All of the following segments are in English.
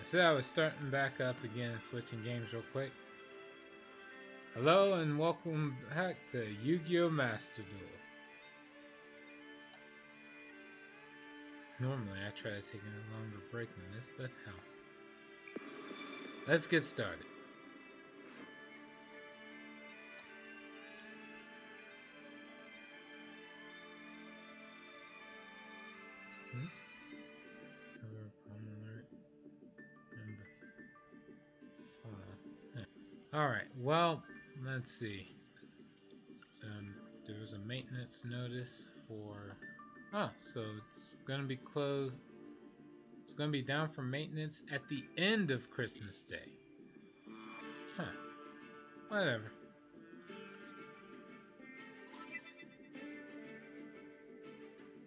So I was starting back up again and switching games real quick. Hello and welcome back to Yu-Gi-Oh! Master Duel. Normally I try to take a longer break than this, but hell. Let's get started. Cover problem alert. Remember. Alright, well, let's see. There was a maintenance notice for... Oh, so it's going to be closed. It's going to be down for maintenance at the end of Christmas Day. Huh. Whatever.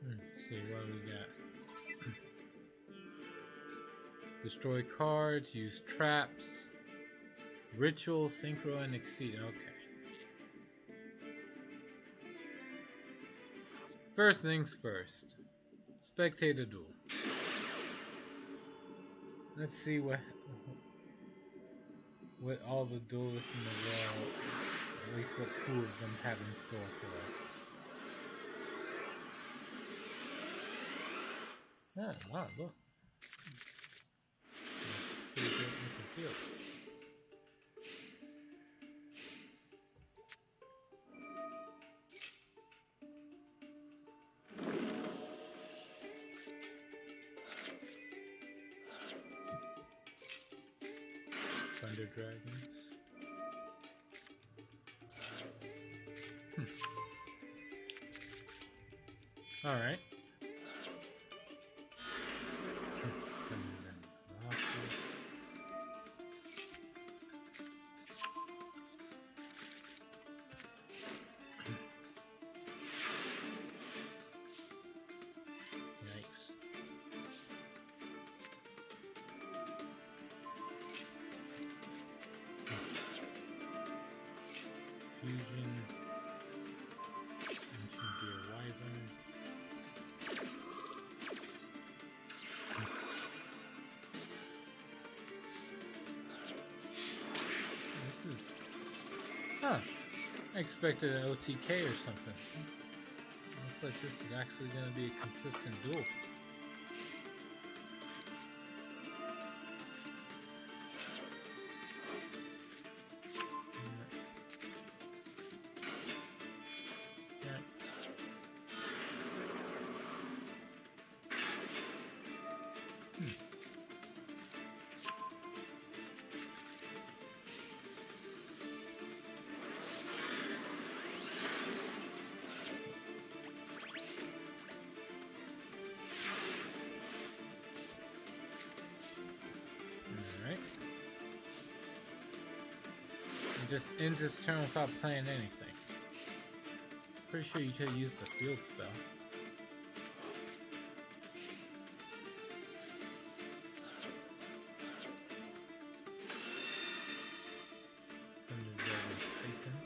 Let's see what we got. Destroy cards, use traps, ritual, synchro, and exceed. Okay. First things first. Spectator duel. Let's see what all the duelists in the world, at least what two of them have in store for us. Oh, wow, look. Pretty good looking field. Thunder Dragons. Alright. Yikes. Fusion. Ancient Gear Wyvern. This is... Huh. I expected an OTK or something. Looks like this is actually going to be a consistent duel. Alright. Just ends his turn without playing anything. Pretty sure you could use the field spell. Thunder Dragon's Phaeton.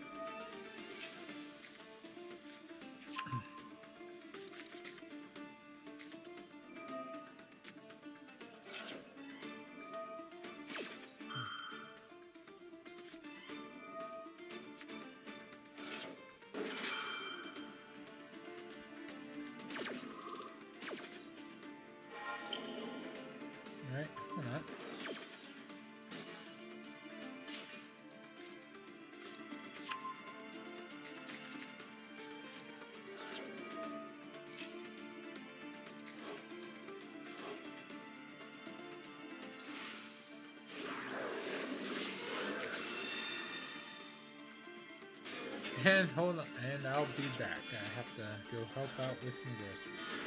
Alright, why not? And hold on, and I'll be back. I have to go help out with some groceries.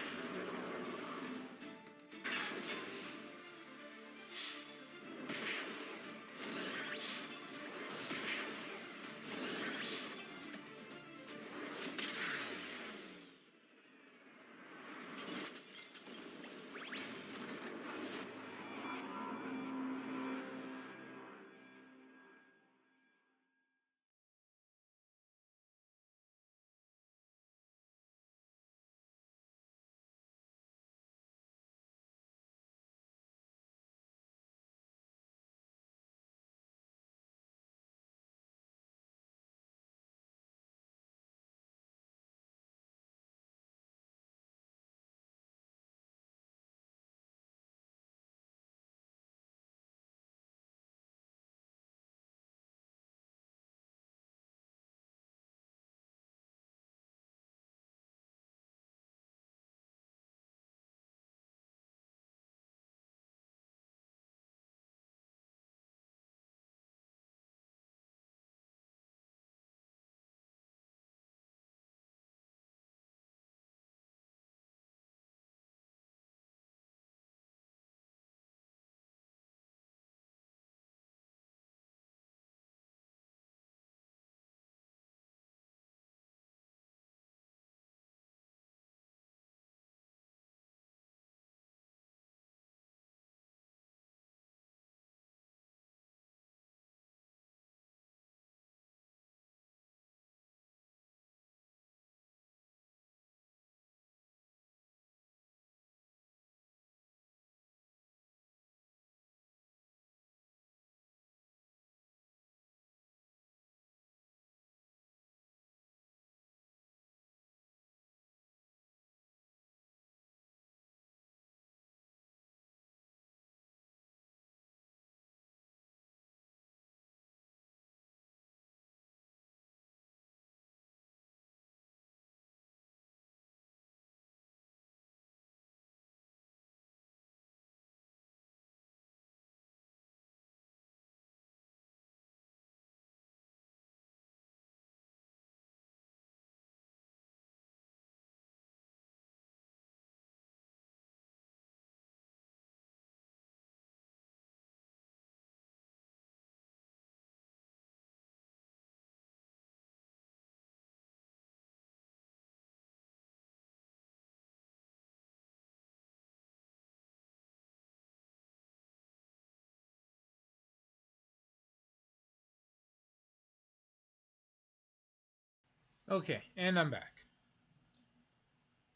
Okay, and I'm back.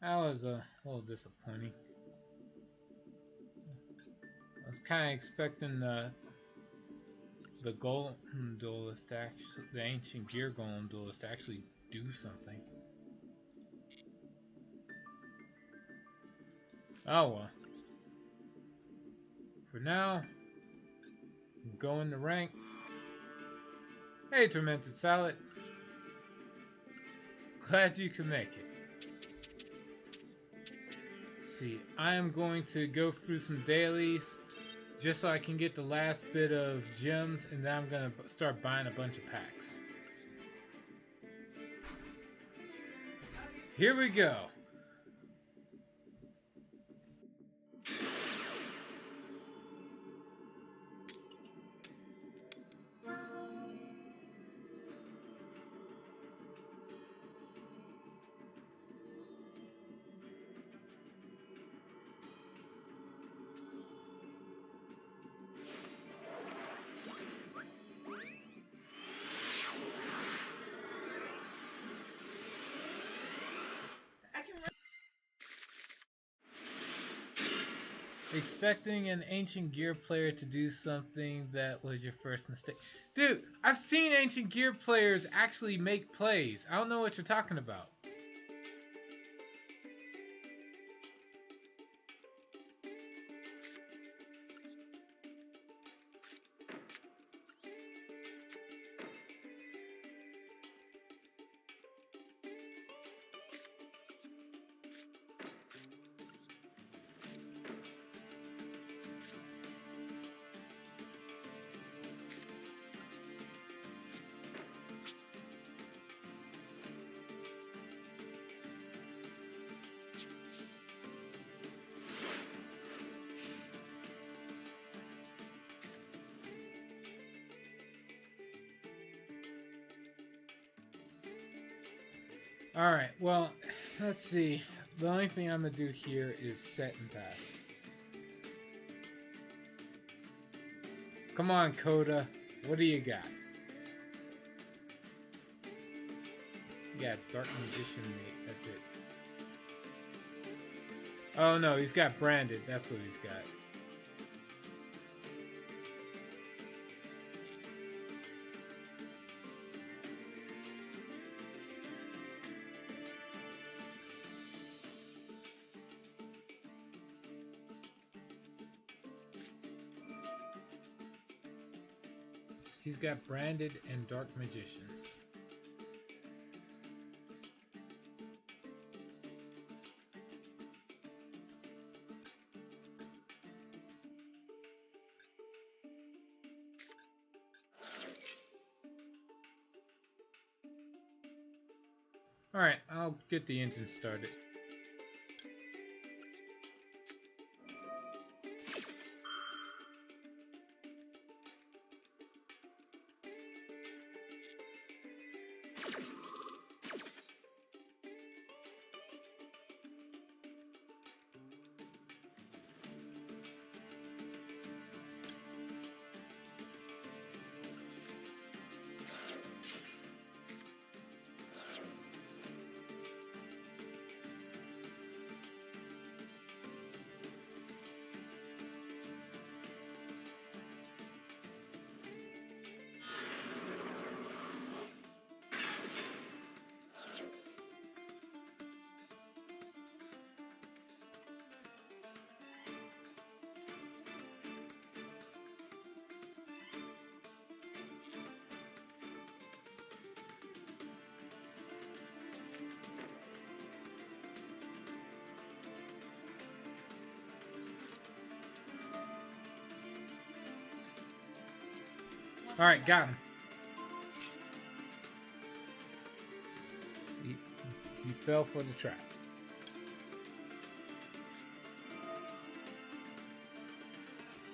That was a little disappointing. I was kind of expecting the golem duelist to actually, the ancient gear golem duelist to actually do something. Oh well. For now, go in the ranks. Hey, Tormented Salad. Glad you could make it. Let's see, I am going to go through some dailies just so I can get the last bit of gems, and then I'm going to start buying a bunch of packs. Here we go. Expecting an ancient gear player to do something that was your first mistake. Dude, I've seen ancient gear players actually make plays. I don't know what you're talking about. Alright, well, let's see. The only thing I'm going to do here is set and pass. Come on, Coda. What do you got? You got Dark Magician Mate. That's it. Oh no, he's got Branded. That's what he's got. He's got Branded and Dark Magician. Alright, I'll get the engine started. Alright, got him. He fell for the trap.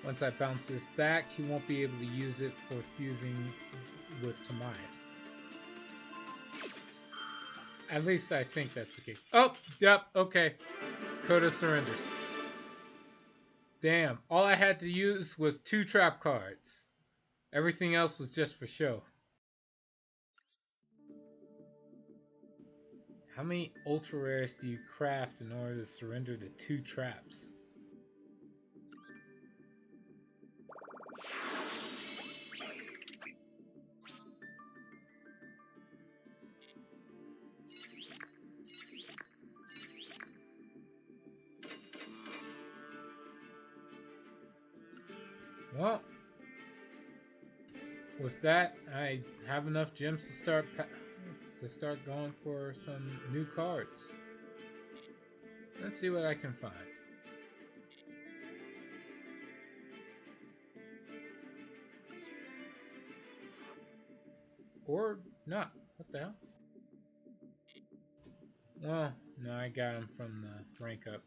Once I bounce this back, he won't be able to use it for fusing with Timaeus. At least I think that's the case. Oh, yep, okay. Coda surrenders. Damn, all I had to use was 2 trap cards. Everything else was just for show. How many ultra rares do you craft in order to surrender the 2 traps? Well, with that, I have enough gems to start going for some new cards. Let's see what I can find. Or not. What the hell? Well, no, I got them from the rank up.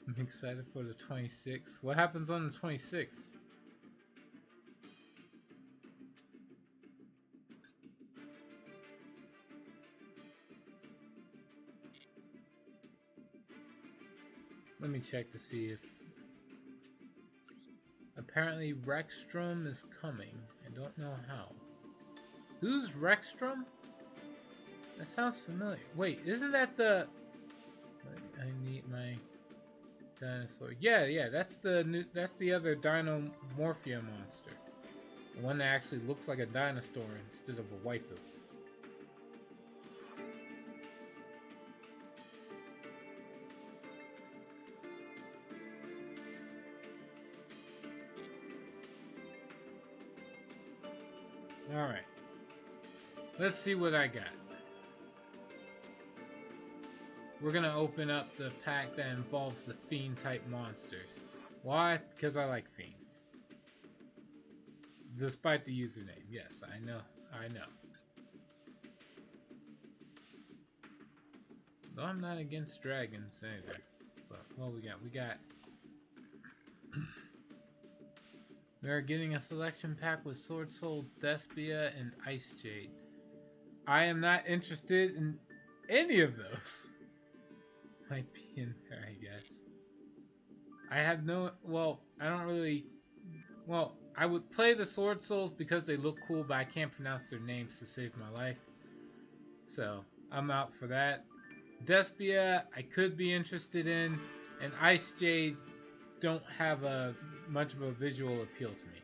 I'm excited for the 26th. What happens on the 26th? Let me check to see if... Apparently Rexstrom is coming. I don't know how. Who's Rexstrom? That sounds familiar. Wait, isn't that the... I need my dinosaur. Yeah, that's the other Dinomorphia monster. The one that actually looks like a dinosaur instead of a waifu. Alright. Let's see what I got. We're gonna open up the pack that involves the fiend type monsters. Why? Because I like fiends. Despite the username. Yes, I know. Though I'm not against dragons either. But what we got? We are getting a selection pack with Sword Soul, Despia, and Ice Jade. I am not interested in any of those. Might be in there, I guess. I have no... Well, I don't really... Well, I would play the Sword Souls because they look cool, but I can't pronounce their names to save my life. So, I'm out for that. Despia, I could be interested in. And Ice Jade don't have much of a visual appeal to me.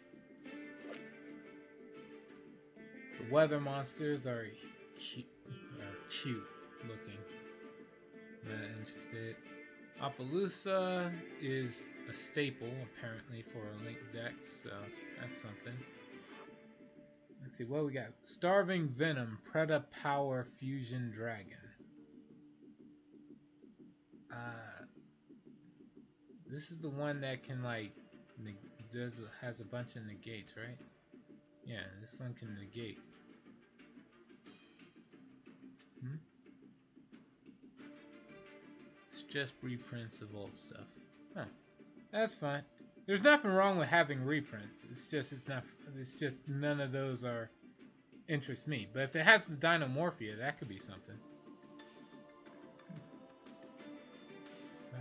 The weather monsters are cute looking. Not interested. Apollousa is a staple apparently for a Link deck, so that's something. Let's see what we got. Starving Venom, Preda Power Fusion Dragon. This is the one that can like has a bunch of negates, right? Yeah, this one can negate. It's just reprints of old stuff. Huh. That's fine. There's nothing wrong with having reprints. It's just none of those are interest me. But if it has the Dinomorphia, that could be something.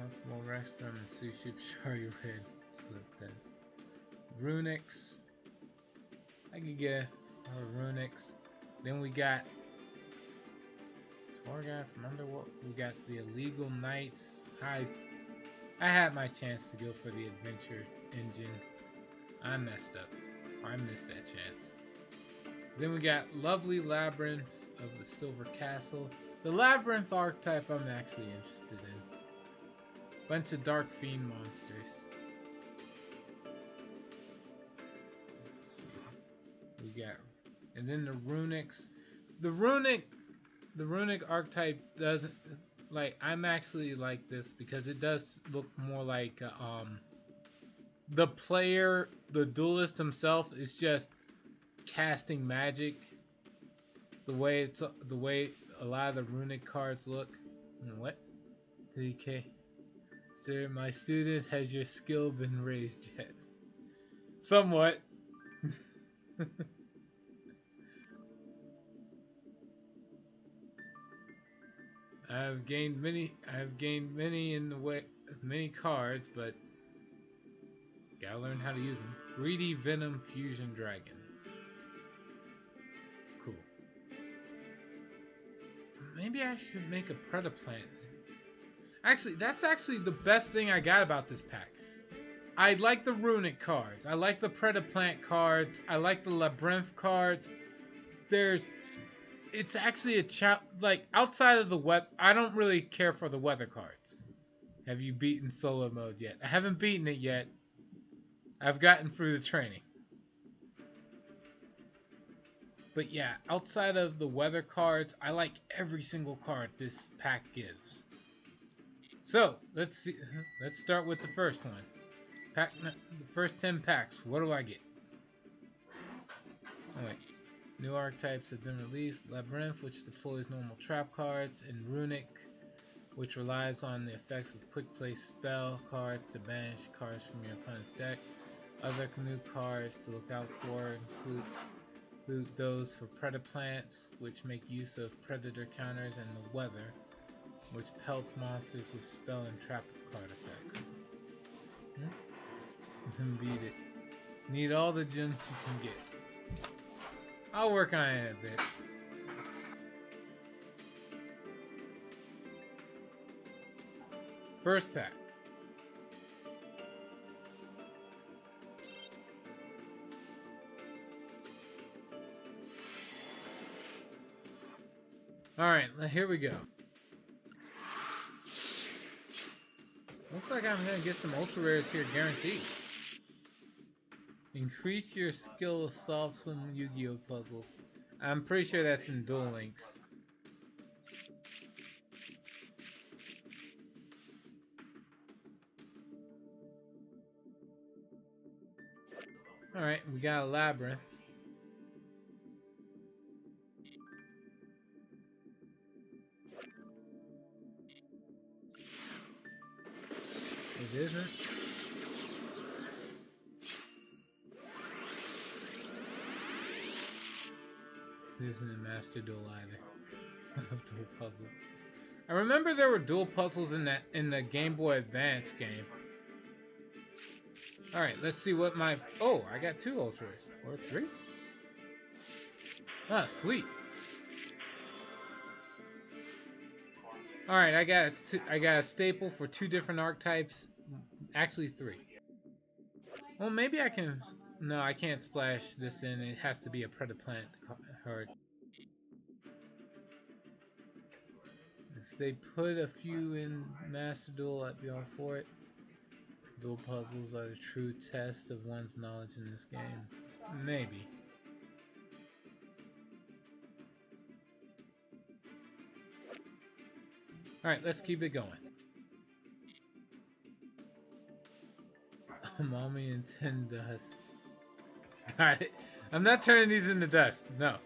Small Rexstrom and Sushi Shari Red slipped in. Runix. I could get Runix. Then we got Torghast from Underworld. We got the Illegal Knights. I had my chance to go for the Adventure Engine. I messed up. I missed that chance. Then we got Lovely Labyrinth of the Silver Castle. The Labyrinth archetype I'm actually interested in. Bunch of Dark Fiend monsters. Let's see. We got... And then the Runix. The Runic archetype doesn't... Like, I'm actually like this because it does look more like... the player, the duelist himself, is just casting magic. The way a lot of the Runic cards look. What? DK. Sir, my student, has your skill been raised yet? Somewhat. I've gained many in the way, many cards, but gotta learn how to use them. Greedy Venom Fusion Dragon. maybe I should make a Predaplant. Actually, that's actually the best thing I got about this pack. I like the Runic cards. I like the Predaplant cards. I like the Labyrinth cards. It's actually like outside of the I don't really care for the weather cards. Have you beaten solo mode yet? I haven't beaten it yet. I've gotten through the training. But yeah, outside of the weather cards, I like every single card this pack gives. So, let's see. Let's start with the first one. The first 10 packs. What do I get? Oh, wait. New archetypes have been released. Labyrinth, which deploys normal trap cards, and Runic, which relies on the effects of quick play spell cards to banish cards from your opponent's deck. Other new cards to look out for include those for Predaplants, which make use of predator counters, and the weather, which pelts monsters with spell and trap card effects. Beat it. Need all the gems you can get. I'll work on it a bit. First pack. Alright, here we go. Looks like I'm gonna get some ultra rares here guaranteed. Increase your skill to solve some Yu-Gi-Oh puzzles. I'm pretty sure that's in Duel Links. Alright, we got a Labyrinth. It isn't. It isn't a Master Duel either. Of dual puzzles. I remember there were dual puzzles in the Game Boy Advance game. Alright, let's see what my... Oh, I got 2 Ultras. Or 3? Ah, sweet. Alright, I got a staple for 2 different archetypes. Actually 3. Well, maybe I can... No, I can't splash this in. It has to be a Predaplant card. If they put a few in Master Duel, I'd be all for it. Dual puzzles are the true test of one's knowledge in this game. Maybe. Alright, let's keep it going. Mommy and 10 dust. Got it. I'm not turning these into dust. No.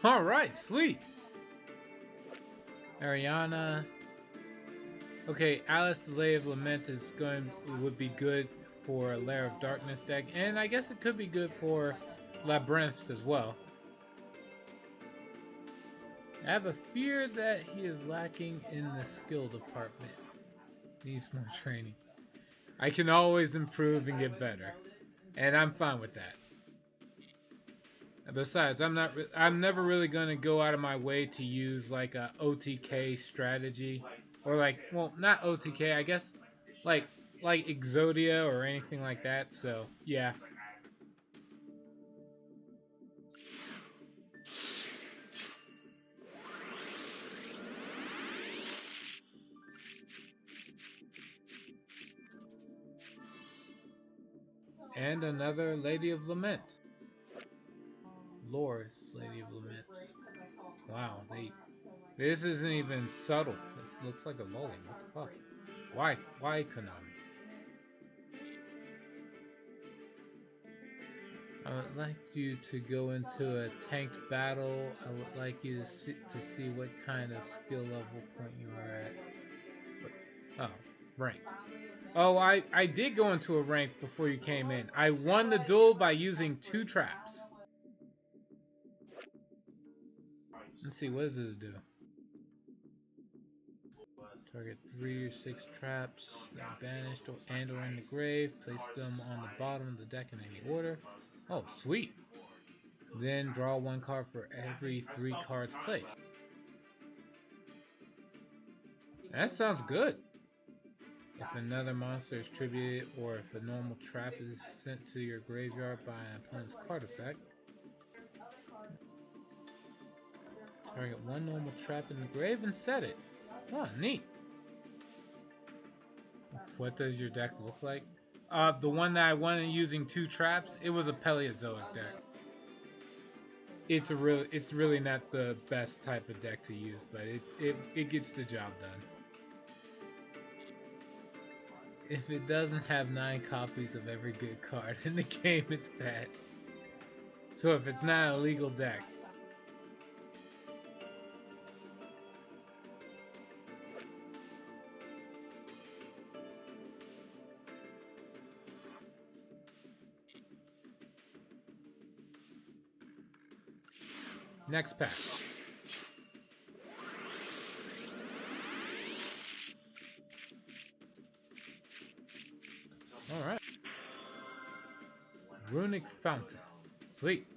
Alright, sweet. Ariana. Okay, Alice the Lay of Lament would be good for a Lair of Darkness deck, and I guess it could be good for Labyrinths as well. I have a fear that he is lacking in the skill department. Needs more training. I can always improve and get better, and I'm fine with that. Besides, I'm never really gonna go out of my way to use like a OTK strategy, or like, well, not OTK, I guess, like Exodia or anything like that. So yeah. And another Lady of Lament. Loris, Lady of Lament. Wow, this isn't even subtle. It looks like a lolly. What the fuck? Why Konami? I would like you to go into a tanked battle. I would like you to see what kind of skill level point you are at. Oh, ranked. Oh, I did go into a rank before you came in. I won the duel by using 2 traps. Let's see, what does this do? Target 3 or 6 traps that are banished and or in the grave. Place them on the bottom of the deck in any order. Oh, sweet. Then draw 1 card for every 3 cards placed. That sounds good. If another monster is tributed or if a normal trap is sent to your graveyard by an opponent's card effect, target 1 normal trap in the grave and set it. Oh, neat. What does your deck look like? The one that I wanted using 2 traps, it was a Paleozoic deck. It's really not the best type of deck to use, but it gets the job done. If it doesn't have 9 copies of every good card in the game, it's bad. So if it's not a legal deck. Next pack. Alright. Runic Fountain. Sweet.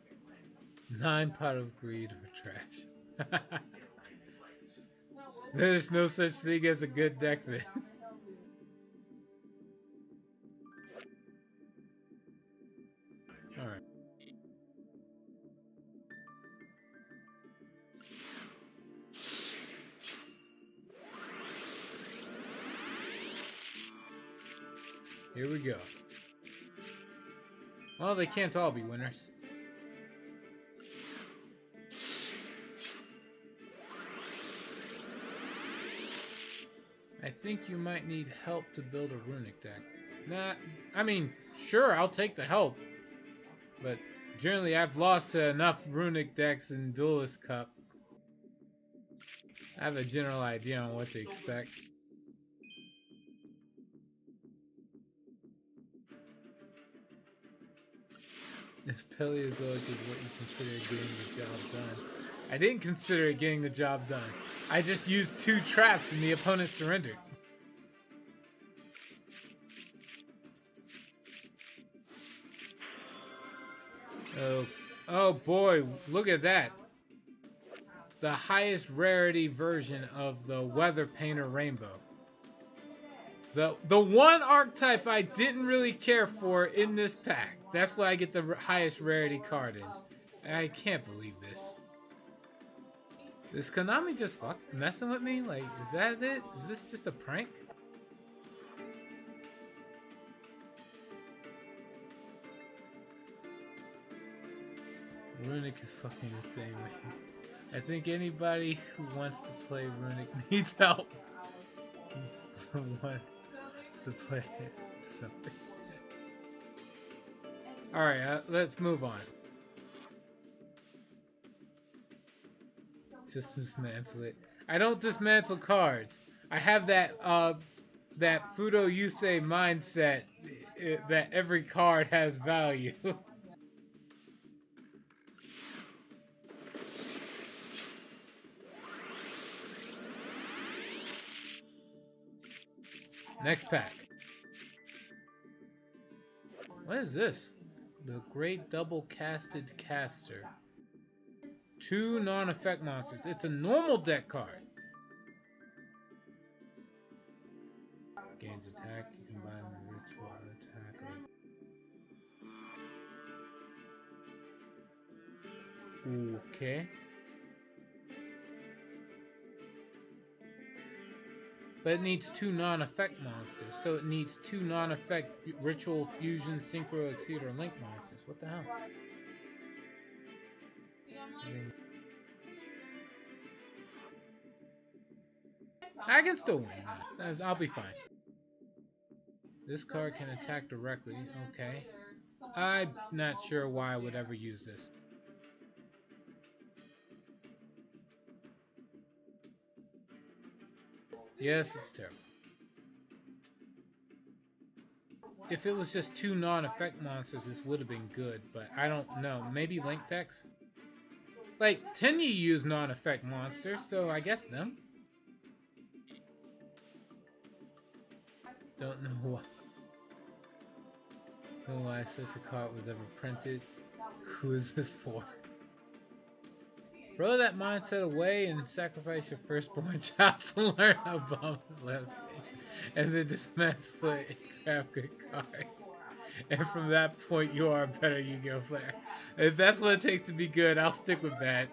9 Pot of Greed or trash. There's no such thing as a good deck then. Alright. Here we go. Well, they can't all be winners. I think you might need help to build a runic deck. Nah, I mean, sure, I'll take the help. But generally, I've lost to enough runic decks in Duelist Cup. I have a general idea on what to expect. If Paleozoic is what you consider getting the job done. I didn't consider it getting the job done. I just used 2 traps and the opponent surrendered. Oh boy, look at that. The highest rarity version of the Weather Painter Rainbow. The one archetype I didn't really care for in this pack. That's why I get the highest rarity card in. I can't believe this. Is Konami just messing with me? Like, is that it? Is this just a prank? Runic is fucking insane, man. I think anybody who wants to play Runic needs help. Someone wants to play it. Something. Alright, let's move on. Just dismantle it. I don't dismantle cards. I have that that Fudo Yusei mindset that every card has value. Next pack. What is this? The Great Double Casted Caster. 2 non-effect monsters. It's a normal deck card. Gains attack. You combine the ritual attack of... Okay. But it needs 2 non-effect monsters, so it needs 2 non-effect Ritual Fusion, Synchro, Exceed, or Link monsters. What the hell? I can still win. I'll be fine. This card can attack directly. Okay. I'm not sure why I would ever use this. Yes, it's terrible. If it was just 2 non-effect monsters, this would have been good, but I don't know. Maybe Link decks? Like, Tenya use non-effect monsters, so I guess them. Don't know why such a card was ever printed. Who is this for? Throw that mindset away and sacrifice your firstborn child to learn Obama's last name, and then dismantle it and craft good cards. And from that point, you are a better Yu-Gi-Oh player. If that's what it takes to be good, I'll stick with that.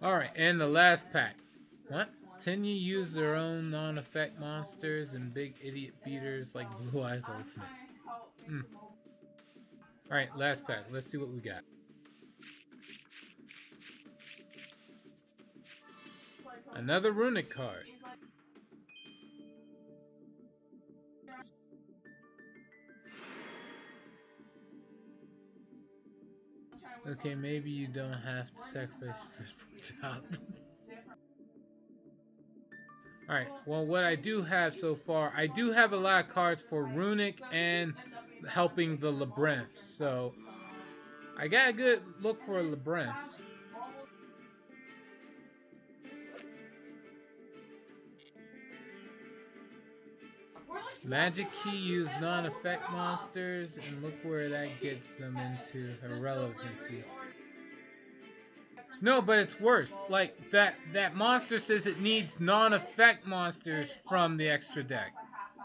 Alright, and the last pack. What? Continue use their own non-effect monsters and big idiot beaters like Blue Eyes Ultimate. Alright, last pack. Let's see what we got. Another Runic card. Okay, maybe you don't have to sacrifice your firstborn child. Alright, well what I do have so far, I do have a lot of cards for Runic and helping the Labyrinth. So, I got a good look for Labyrinth. Magic Key use non-effect monsters, and look where that gets them into irrelevancy. No, but it's worse. Like, that monster says it needs non-effect monsters from the extra deck.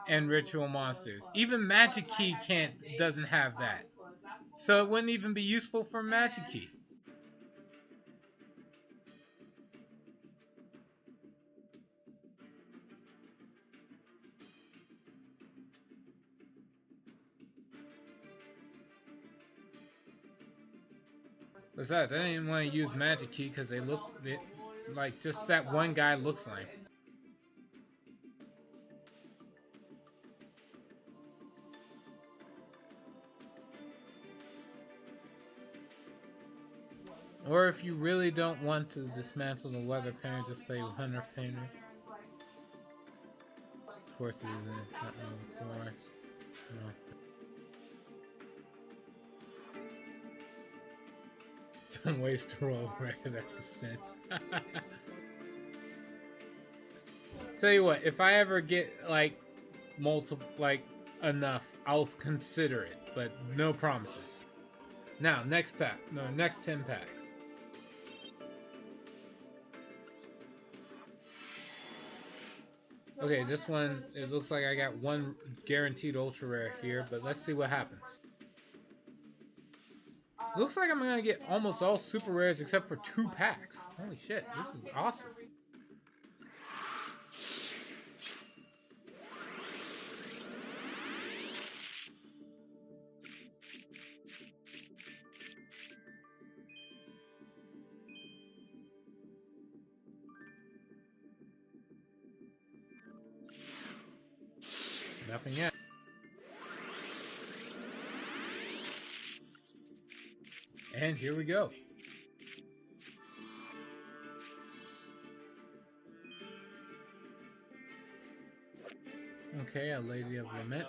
And ritual monsters. Even Magic Key doesn't have that. So it wouldn't even be useful for Magic Key. Besides, I didn't even want to use Magic Key because they like just that one guy looks lame. Or if you really don't want to dismantle the Weather Painter, just play Hunter Painters. Forces in course. Don't waste a roll, right? That's a sin. Tell you what, if I ever get like enough, I'll consider it, but no promises. Now, next pack. No, next 10 packs. Okay, this one, it looks like I got one guaranteed ultra rare here, but let's see what happens. Looks like I'm gonna get almost all super rares except for 2 packs. Holy shit, this is awesome. Nothing yet. And here we go. Okay, a Lady of Lament.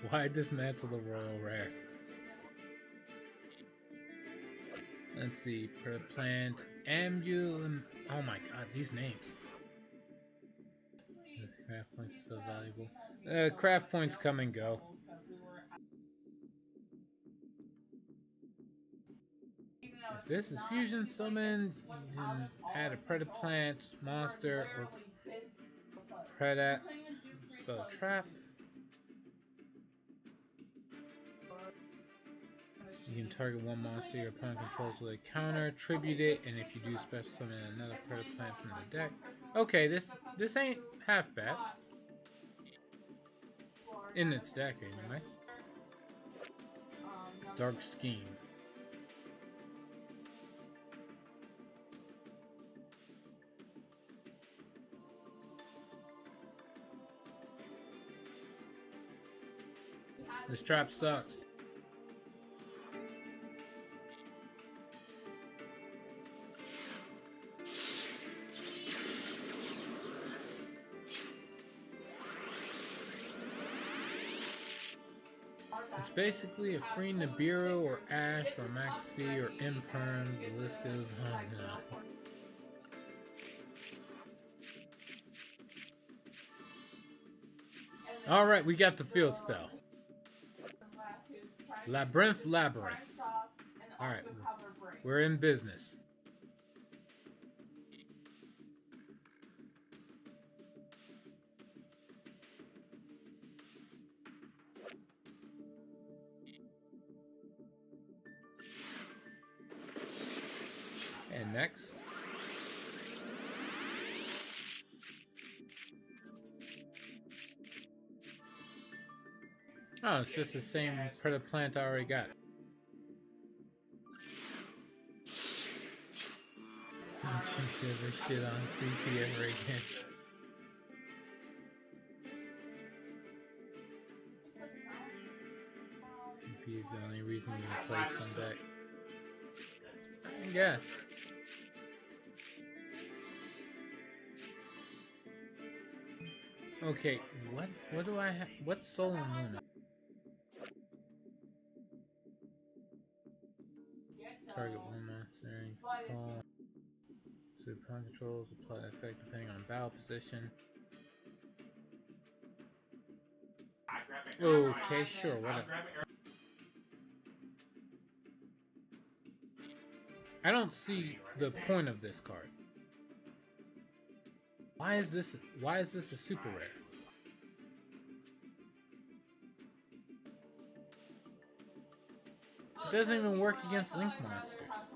Why dismantle the Royal Rare? Let's see, Plant, Ambulum. Oh my god, these names. Craft points are so valuable. Craft points come and go. If this is fusion summoned, you can add a Predaplant, monster, or Predat spell trap. You can target one monster your opponent controls with a counter, tribute it, and if you do special summon another Predaplant from the deck. Okay, this ain't half bad. In its deck, anyway. Dark Scheme. This trap sucks. It's basically a free Nibiru or Ash or Maxi or Imperm. The list goes on and on. Alright, we got the field spell. Labyrinth. Alright, we're in business. And next. Oh, it's just the same Predator plant I already got. Don't you ever shit on CP ever again. CP is the only reason you play some deck. I guess. Okay, what do I have? What's Soul and Luna? Target one monster in control. So opponent controls apply the effect depending on battle position. Okay, sure, whatever. I don't see the point of this card. Why is this a super rare? It doesn't even work against Link monsters.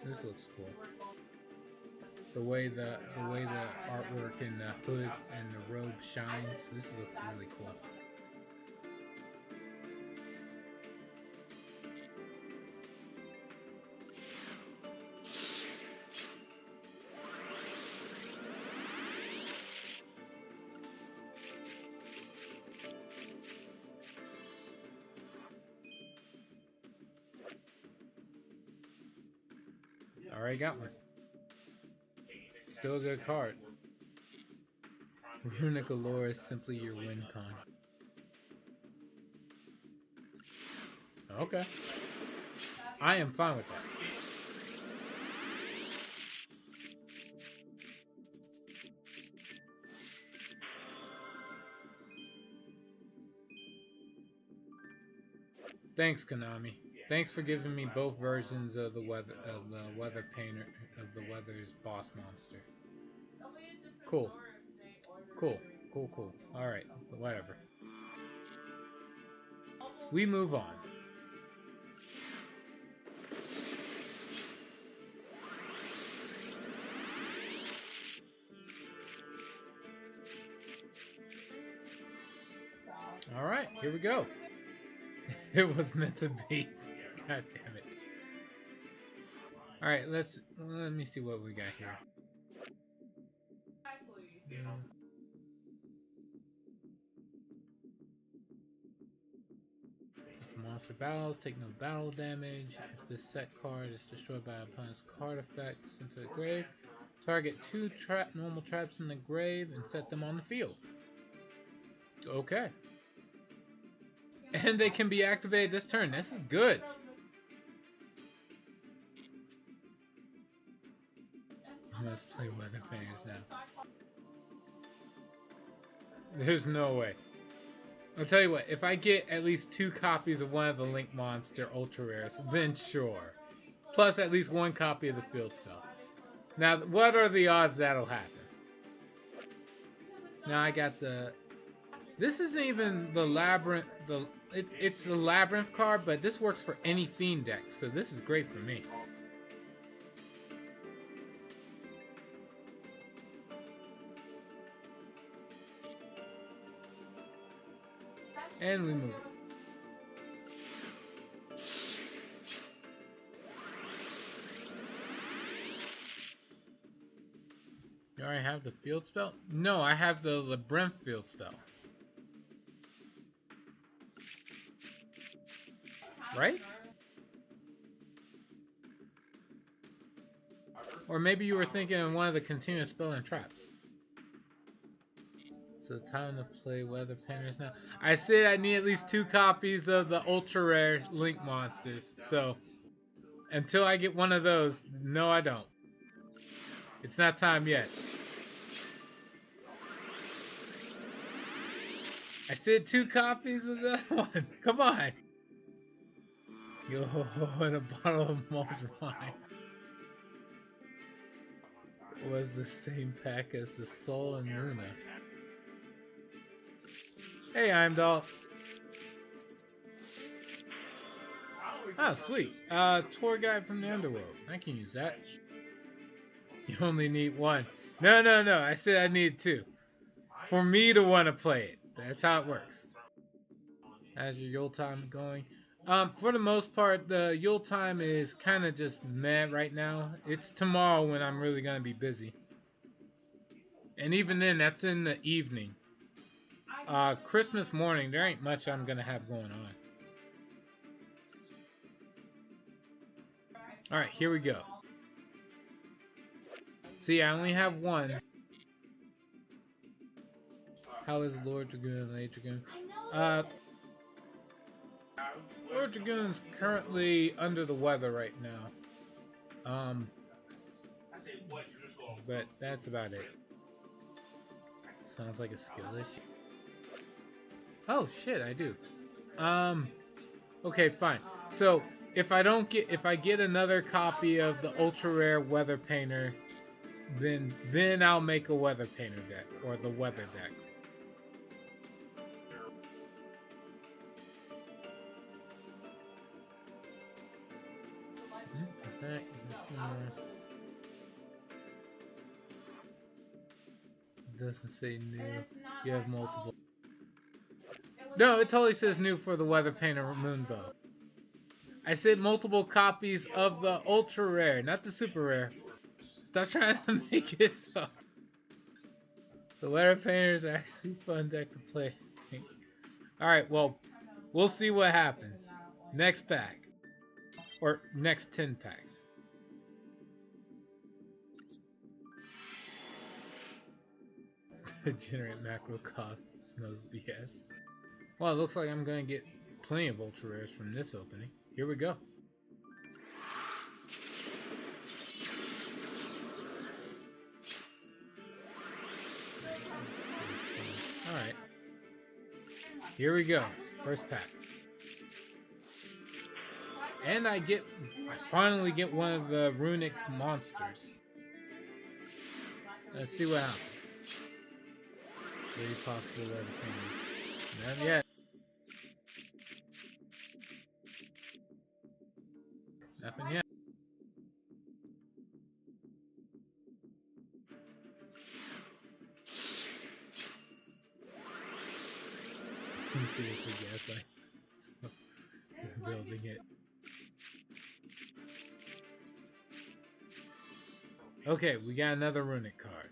This looks cool. The way the artwork and the hood and the robe shines, this looks really cool. Already got one. Still a good card. Runic Allure is simply your win con. Okay. I am fine with that. Thanks, Konami. Thanks for giving me both versions of the weather painter of the weather's boss monster. Cool. All right, whatever. We move on. All right, here we go. It was meant to be. God damn it. Alright, let me see what we got here. If monster battles, take no battle damage. If this set card is destroyed by an opponent's card effect sent to the grave, target 2 normal traps in the grave and set them on the field. Okay. And they can be activated this turn. This is good. I must play Weather Painters now. There's no way. I'll tell you what, if I get at least 2 copies of one of the Link Monster Ultra Rares, then sure. Plus at least 1 copy of the Field Spell. Now, what are the odds that'll happen? Now I got the... This isn't even the Labyrinth... It's a Labyrinth card, but this works for any Fiend deck, so this is great for me. And we move. You already have the field spell? No, I have the Labyrinth field spell. Right? Or maybe you were thinking of one of the continuous spelling traps. So time to play Weather Painters now. I said I need at least 2 copies of the ultra rare Link monsters. So until I get one of those, no I don't. It's not time yet. I said 2 copies of the one. Come on. Yo, and a bottle of mulled wine. Was the same pack as the Sol and Luna. Hey, Heimdall. Oh, sweet. Tour guide from the underworld. I can use that. You only need 1. No. I said I need 2. For me to want to play it. That's how it works. How's your Yule time going? For the most part, the Yule time is kind of just mad right now. It's tomorrow when I'm really going to be busy. And even then, that's in the evening. Christmas morning, there ain't much I'm going to have going on. Alright, here we go. See, I only have 1. How is Lord Dragoon and Lady Dragoon? Lord Dragoon's currently under the weather right now. But that's about it. Sounds like a skill issue. Oh shit, I do. Okay, fine. So if I get another copy of the ultra rare Weather Painter, then I'll make a Weather Painter deck or the Weather decks. Doesn't say new. You have multiple. No, it totally says new for the Weather Painter Moonbow. I said multiple copies of the ultra rare, not the super rare. Stop trying to make it so. The Weather Painters are actually fun deck to play. Alright, well, we'll see what happens. Next pack. Or next 10 packs. Generate macro cost smells BS. Well, it looks like I'm going to get plenty of ultra rares from this opening. Here we go. Alright. Here we go. First pack. And I finally get one of the runic monsters. Let's see what happens. 3 possible Weather Painters. Not yet. Nothing yet. Seriously, gaslight. So, building it. Okay, we got another runic card.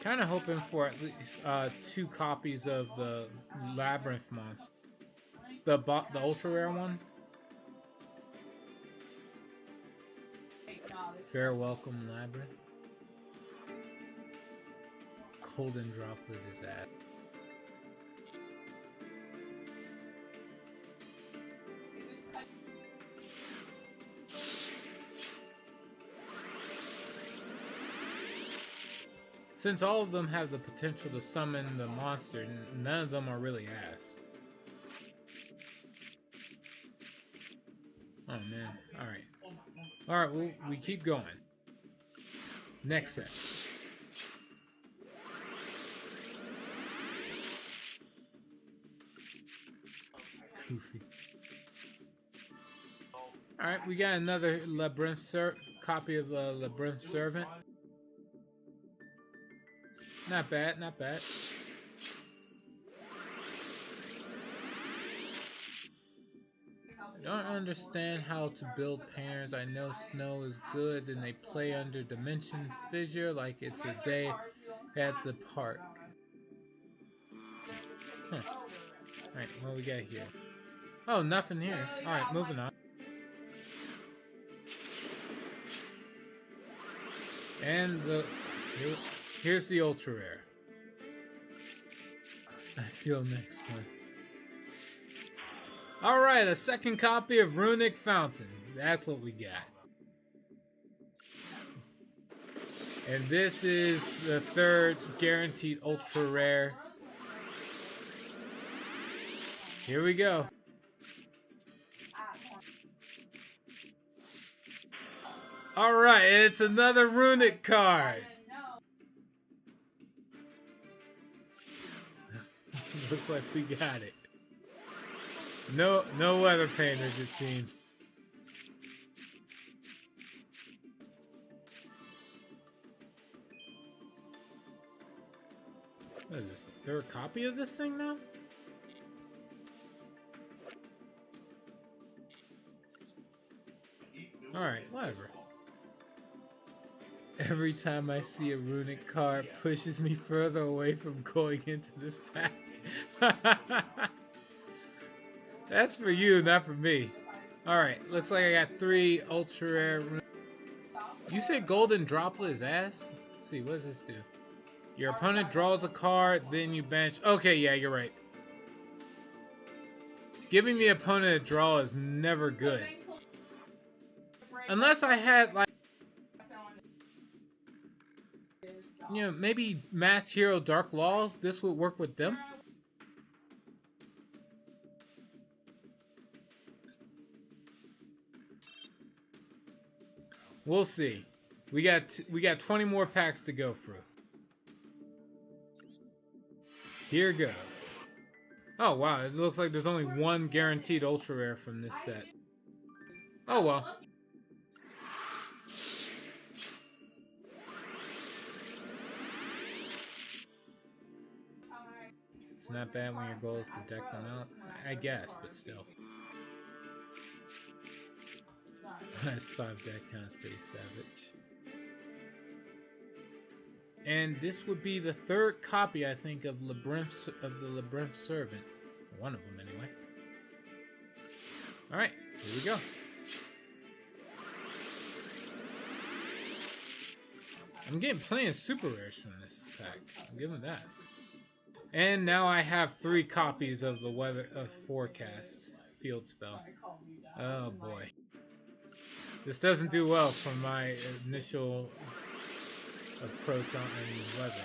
Kind of hoping for at least 2 copies of the Labyrinth monster. The ultra rare one. Fair welcome, Labyrinth. Golden Droplet is at. Since all of them have the potential to summon the monster, none of them are really ass. Oh man, alright. Alright, we keep going. Next set. Goofy. Alright, we got another Labyrinth copy of the Labyrinth Servant. Not bad, not bad. Don't understand how to build painters. I know snow is good and they play under dimension fissure like it's a day at the park. Huh. Alright, what we got here? Oh, nothing here. Alright, moving on. And here's the ultra rare. I feel next one. Alright, a second copy of Runic Fountain. That's what we got. And this is the third guaranteed ultra rare. Here we go. Alright, it's another Runic card. Looks like we got it. No weather painters, it seems. What is this, the third copy of this thing now? Alright, whatever. Every time I see a Runic card, pushes me further away from going into this pack. That's for you, not for me. Alright, looks like I got 3 ultra rare. You said golden droplet is ass? Let's see, what does this do? Your opponent draws a card, then you bench. Okay, yeah, you're right. Giving the opponent a draw is never good. Unless I had, like, you know, maybe Masked Hero Dark Law, this would work with them. We'll see. We got 20 more packs to go through. Here goes. Oh wow, it looks like there's only one guaranteed ultra rare from this set. Oh well. It's not bad when your goal is to deck them out, I guess, but still. That's 5 deck counts pretty savage. And this would be the third copy, I think, of the Labyrinth Servant. One of them, anyway. Alright, here we go. I'm getting plenty of super rares from this pack. I'll give them that. And now I have 3 copies of the weather forecast field spell. Oh boy. This doesn't do well from my initial approach on the weather.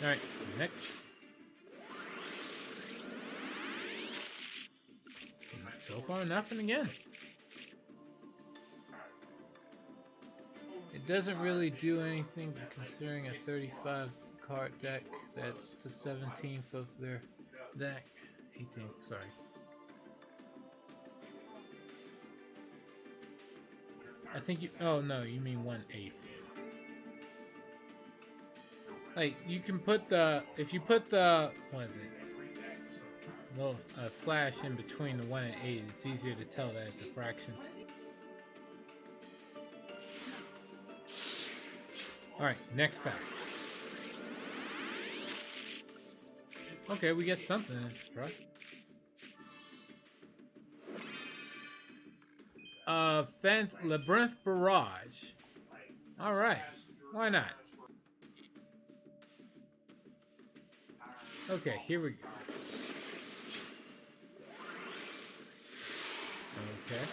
Alright, next. So far, nothing again. It doesn't really do anything considering a 35 card deck that's the 17th of their deck. 18th, sorry. I think you, oh no, you mean 1/8. Like, you can put the, if you put the, what is it? Little slash in between the 1 and 8, it's easier to tell that it's a fraction. Alright, next pack. Okay, we get something extra. Labyrinth Barrage. Alright, why not? Okay, here we go. Okay.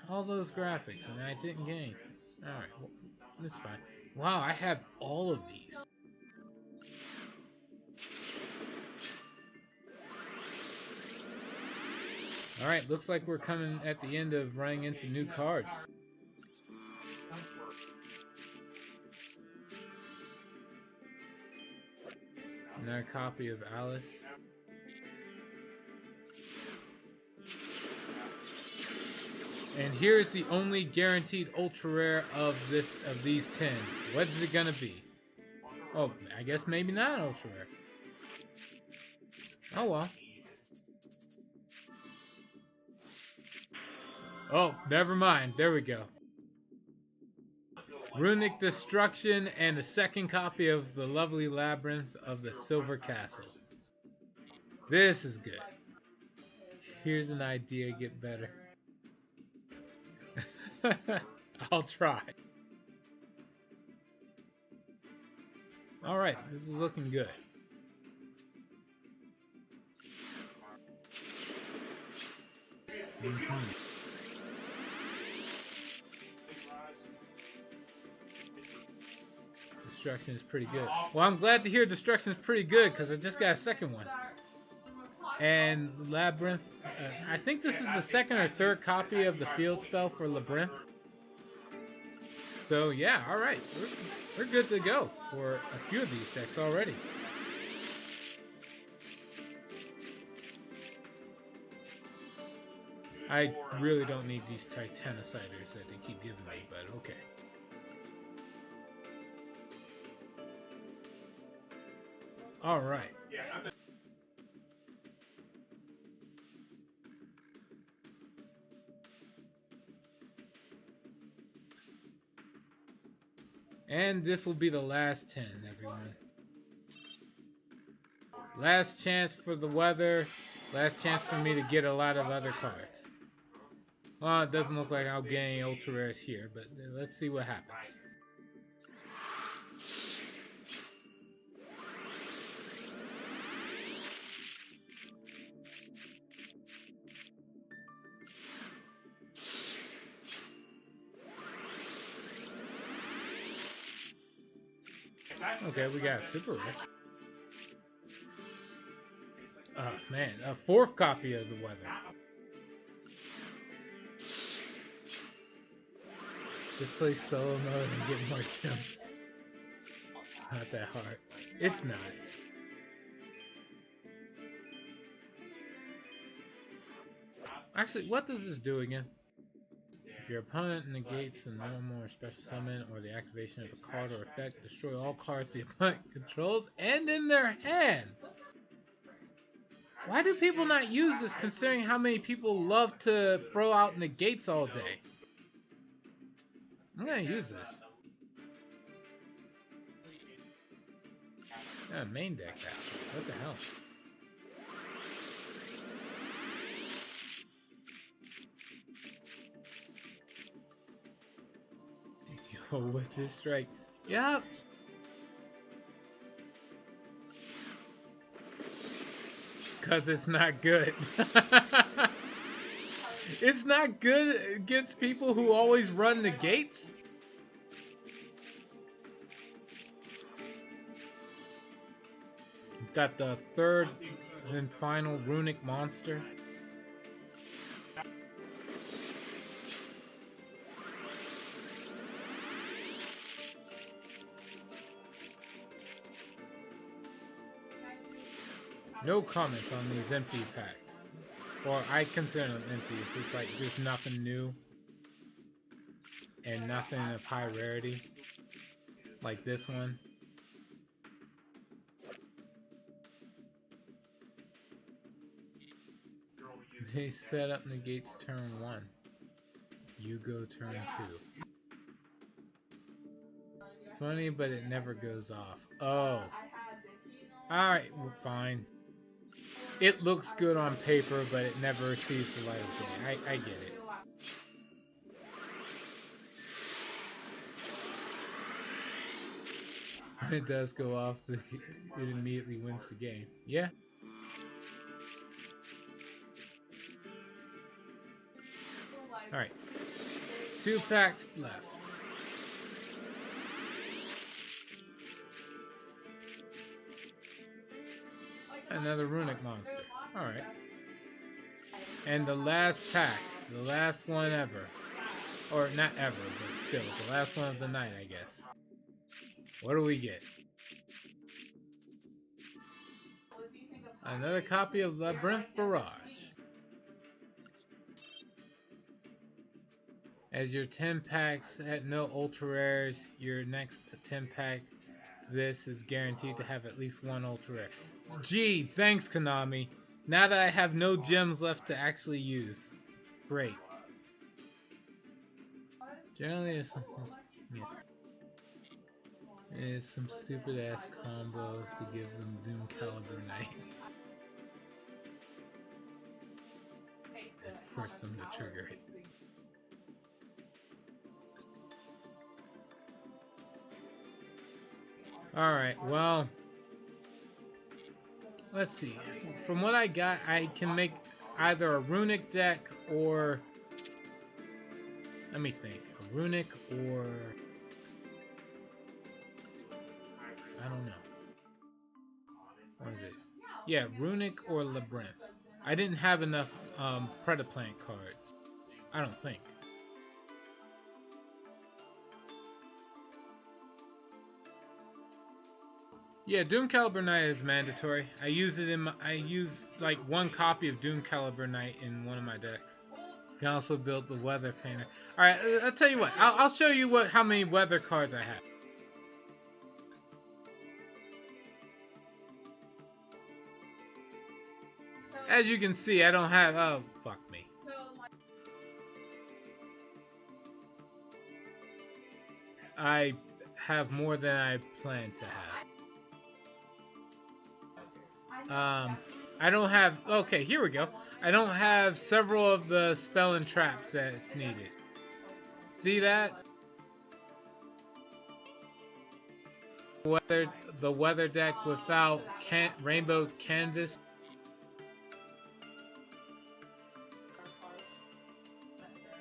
All those graphics, and I didn't get anything. Alright, well, that's fine. Wow, I have all of these. Alright, looks like we're coming at the end of running into new cards. Another copy of Alice. And here's the only guaranteed ultra rare of these 10. What is it gonna be? Oh, I guess maybe not an ultra rare. Oh well. Oh, never mind. There we go. Runic Destruction and a second copy of the lovely Labyrinth of the Silver Castle. This is good. Here's an idea, get better. I'll try. Alright, this is looking good. Destruction is pretty good. Well, I'm glad to hear Destruction is pretty good because I just got a second one. And Labyrinth, I think this is the second or third copy of the field spell for Labyrinth. So yeah, alright. We're good to go for a few of these decks already. I really don't need these Titanociders that they keep giving me, but okay. Alright. And this will be the last 10, everyone. Last chance for the weather. Last chance for me to get a lot of other cards. Well, it doesn't look like I'll get any ultra rares here, but let's see what happens. Okay, we got a super rare. Oh man, a fourth copy of the weather. Just play solo mode and get more gems. Not that hard. It's not. Actually, what does this do again? If your opponent negates a normal or special summon or the activation of a card or effect, destroy all cards the opponent controls and in their hand. Why do people not use this considering how many people love to throw out negates all day? I'm gonna use this. Yeah, main deck that. What the hell? Yo, Witch's Strike. Yep. Because it's not good. It's not good against people who always run the gates. Got the third and final runic monster. No comment on these empty packs. Or I consider them empty if it's like there's nothing new and nothing of high rarity like this one. They set up negates turn 1. You go turn 2. It's funny, but it never goes off. Oh. Alright, well, fine. It looks good on paper, but it never sees the light of day. I get it. When it does go off, it immediately wins the game. Yeah. Alright. 2 packs left. Another runic monster. Alright. And the last pack. The last one ever. Or not ever, but still. The last one of the night, I guess. What do we get? Another copy of Labyrinth Barrage. As your 10 packs had no ultra rares, your next 10 pack this is guaranteed to have at least one ultra rare. Gee, thanks Konami. Now that I have no gems left to actually use. Great. Generally it's some stupid ass combo to give them Doom Caliber Knight. Force them to trigger it. Alright, well, let's see. From what I got, I can make either a runic deck or... Let me think. A runic or... I don't know. What is it? Yeah, runic or labyrinth. I didn't have enough Predaplant cards. I don't think. Yeah, Doom Caliber Knight is mandatory. I use like one copy of Doom Caliber Knight in one of my decks. You can also build the Weather Painter. All right, I'll tell you what. I'll show you how many weather cards I have. As you can see, I don't have. Oh, fuck me. I have more than I planned to have. I don't have... Okay, here we go. I don't have several of the spell and traps that's needed. See that? The weather deck without rainbow canvas.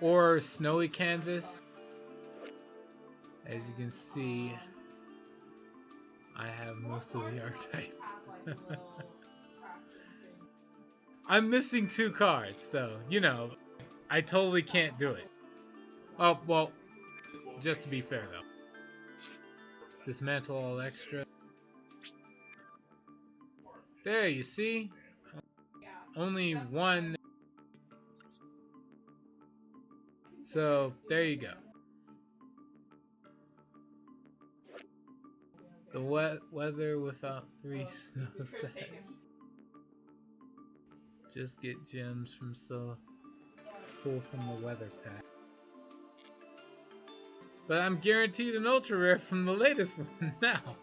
Or snowy canvas. As you can see, I have most of the archetype. I'm missing 2 cards, so, you know, I totally can't do it. Oh, well, just to be fair, though. Dismantle all extra. There, you see? Only 1. So, there you go. The weather without 3 snow sets. Just get gems from pull from the weather pack. But I'm guaranteed an ultra rare from the latest one now.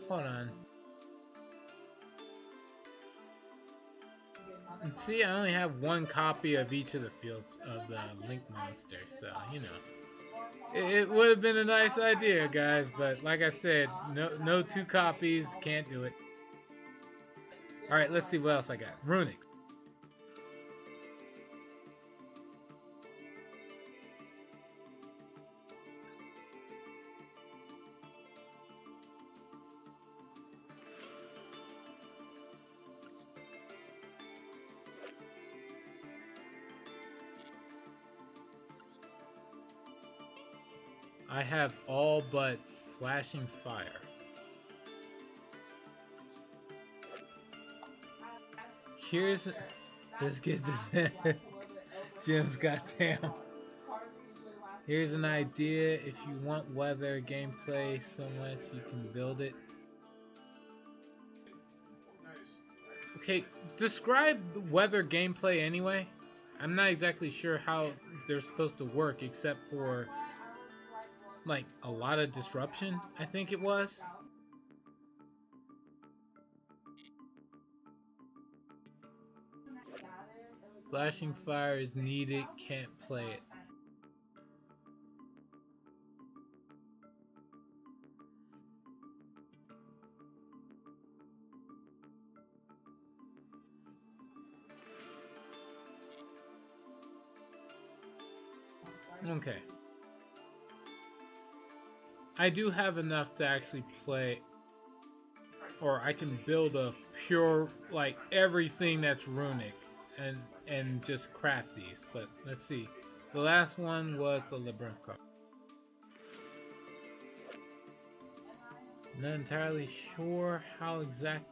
Hold on. And see, I only have 1 copy of each of the fields of the Link monster, so you know. It would have been a nice idea, guys, but like I said, no 2 copies, can't do it. Alright, let's see what else I got. Runic. I have all but Flashing Fire. Here's... Let's get to that. Gems, goddamn. Here's an idea. If you want weather gameplay so much, you can build it. Okay, describe the weather gameplay anyway. I'm not exactly sure how they're supposed to work except for... like a lot of disruption, I think it was. Flashing Fire is needed, can't play it. Okay. I do have enough to actually play, or I can build a pure, like, everything that's runic and just craft these. But let's see. The last one was the Labyrinth card. Not entirely sure how exact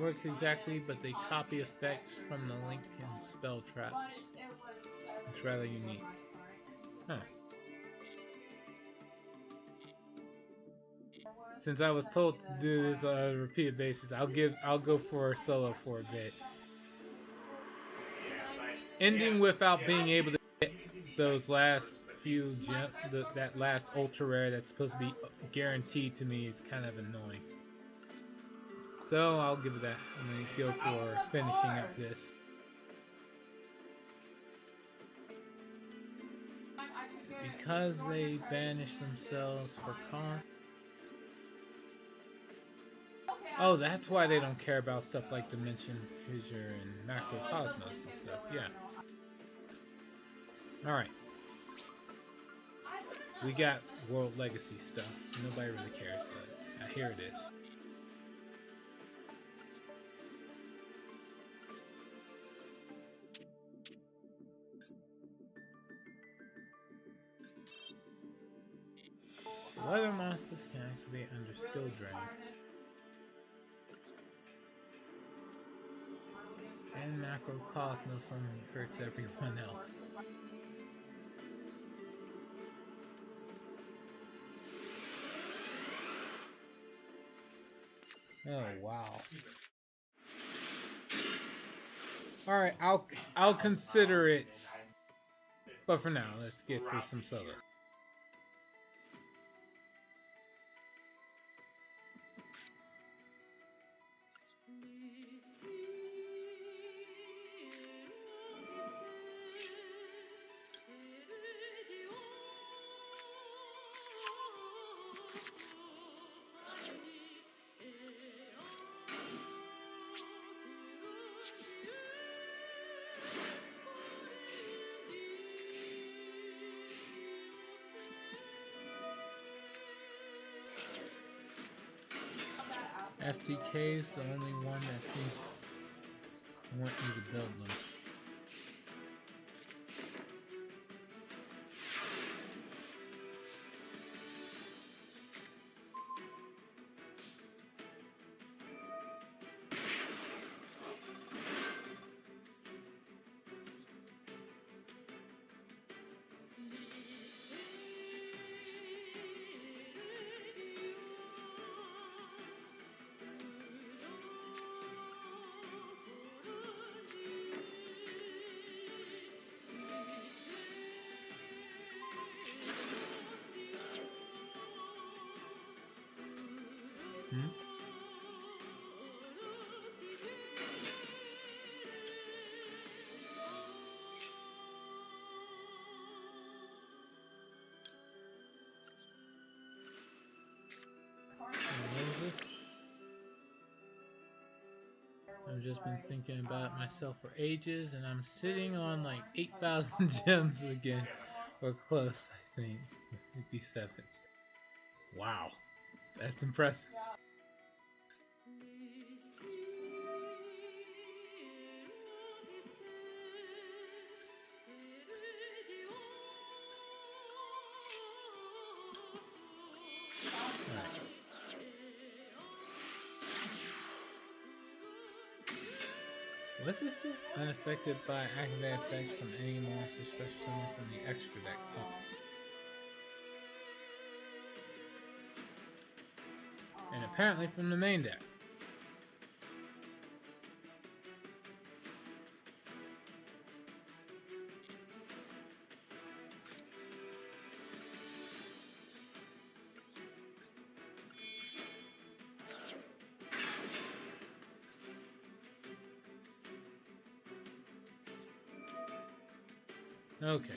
works exactly, but they copy effects from the Link and spell traps. It's rather unique. Huh. Since I was told to do this on a repeated basis, I'll go for solo for a bit. Ending without being able to get those last few that last ultra rare that's supposed to be guaranteed to me is kind of annoying. So I'll give it that. I'm gonna go for finishing up this. Because they banish themselves for cost. Oh, that's why they don't care about stuff like Dimension Fissure and Macrocosmos and stuff. Yeah. Alright. We got World Legacy stuff. Nobody really cares. So here it is. Weather monsters can activate under skill drain. And Macrocosmos only hurts everyone else. Oh wow. Alright, I'll consider it. But for now, let's get through some solos. FTK is the only one that seems to want me to build them. I've just been thinking about it myself for ages, and I'm sitting on like 8,000 gems again. Or close, I think. 57. Wow. That's impressive. Alright. What's this do? Unaffected by activated effects from any monster, especially someone from the extra deck. Oh. And apparently from the main deck. Okay.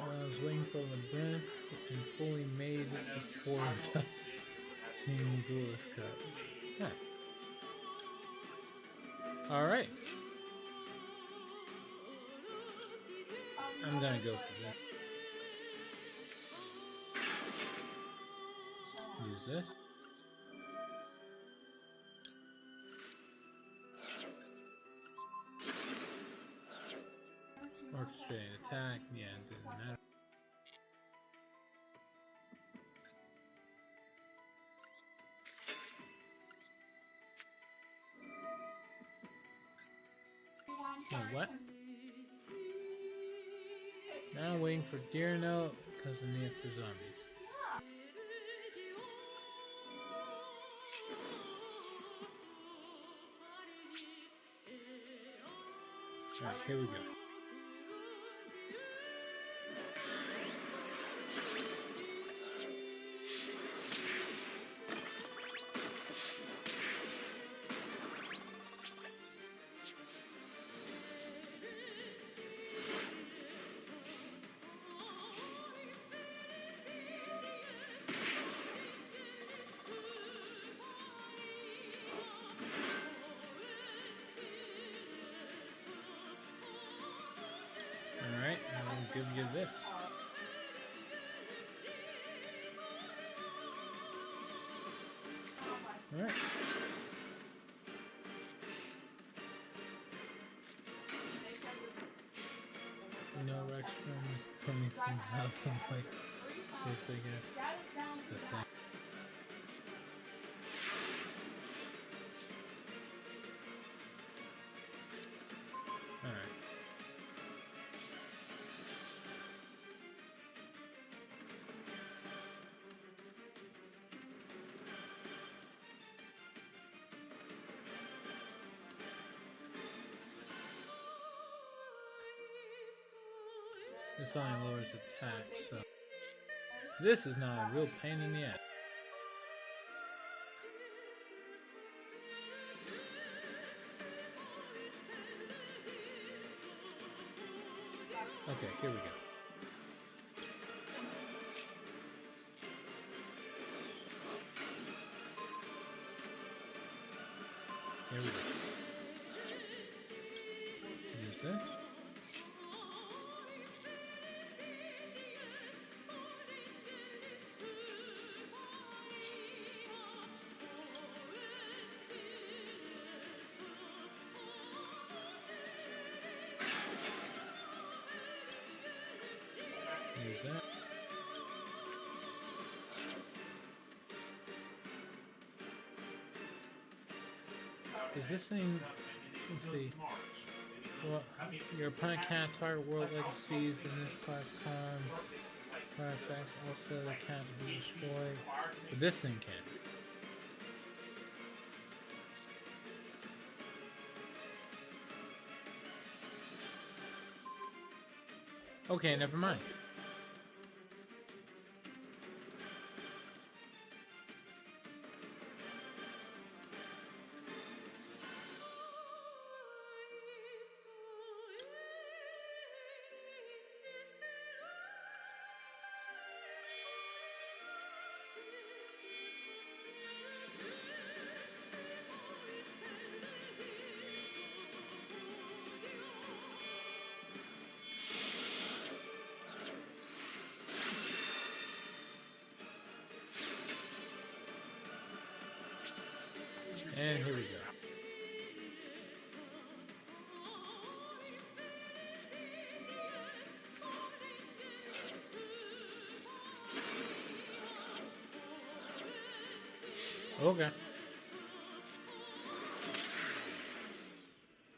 I was waiting for Labyrinth and fully made it before seeing Duelist Cup. Huh. Alright. I'm gonna go for that. Use this. straight attack. Yeah, it didn't matter. Oh, what? Now waiting for Deerno because of Nia for zombies. Alright, here we go. Alright, I'll give you this. Alright. You know Rex is coming from the house and like, so it's like it's a thing. Alright. This only lowers attack, so this is not a real pain in the ass. Okay, here we go. Here we go. Use this. Use that. Does this thing, let's see, well, your opponent can't target world legacies in this class con effects, also can't be destroyed, but this thing can. Okay, never mind. And here we go. Okay.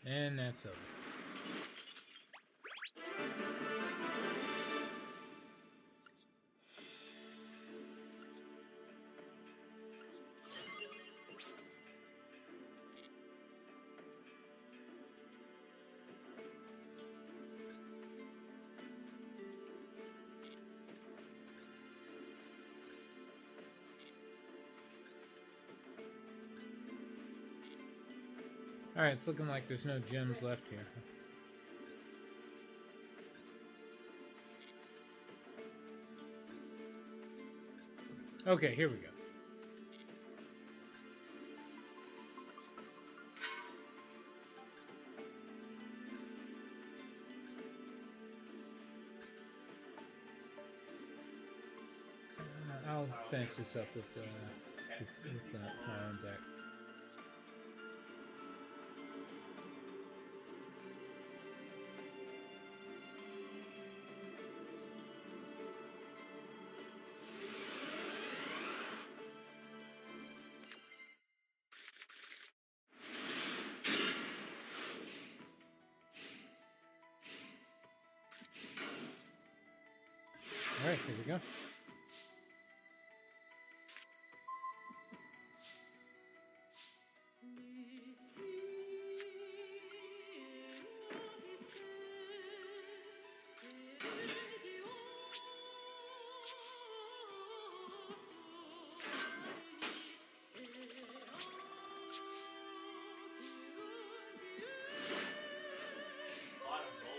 And that's over. Alright, it's looking like there's no gems left here. Okay, here we go. I'll finish this up with the Iron deck. Here we go.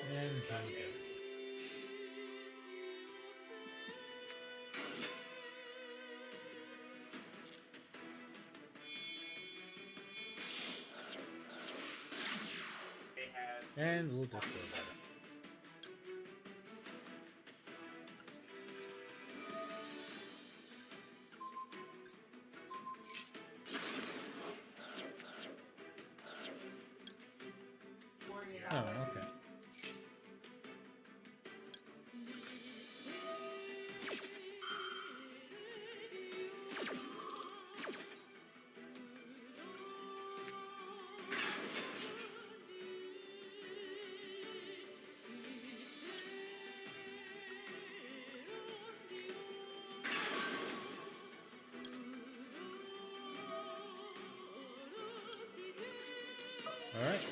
And here we go. And we'll just go about it. Oh, okay. All right.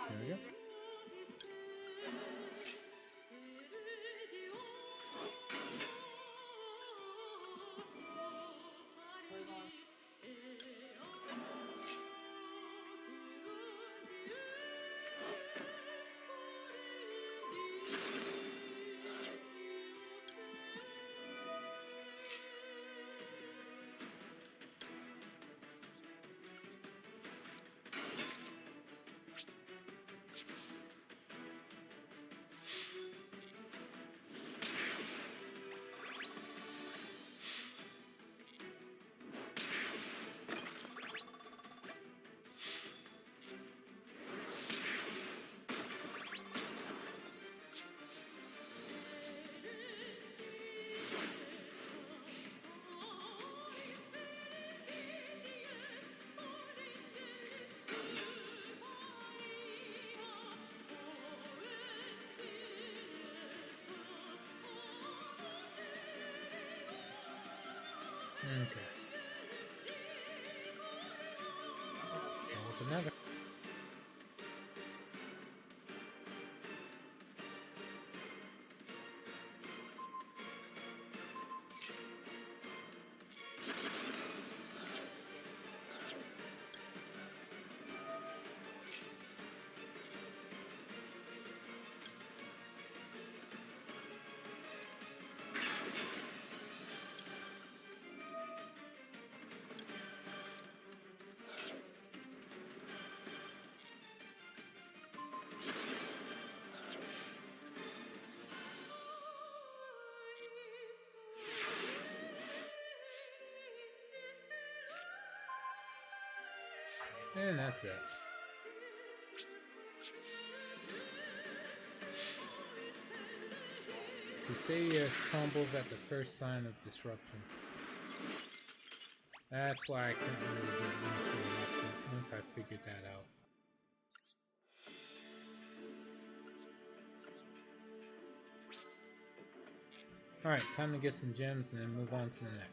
There we go. Okay. With another. And that's it. Cresselia crumbles at the first sign of disruption. That's why I couldn't really get into it once I figured that out. Alright, time to get some gems and then move on to the next.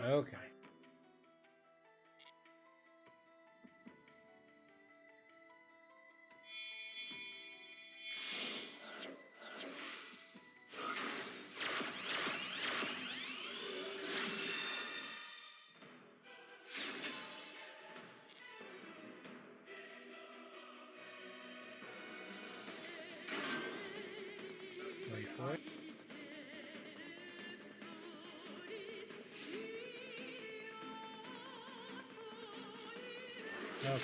Okay. Wait for it. Okay.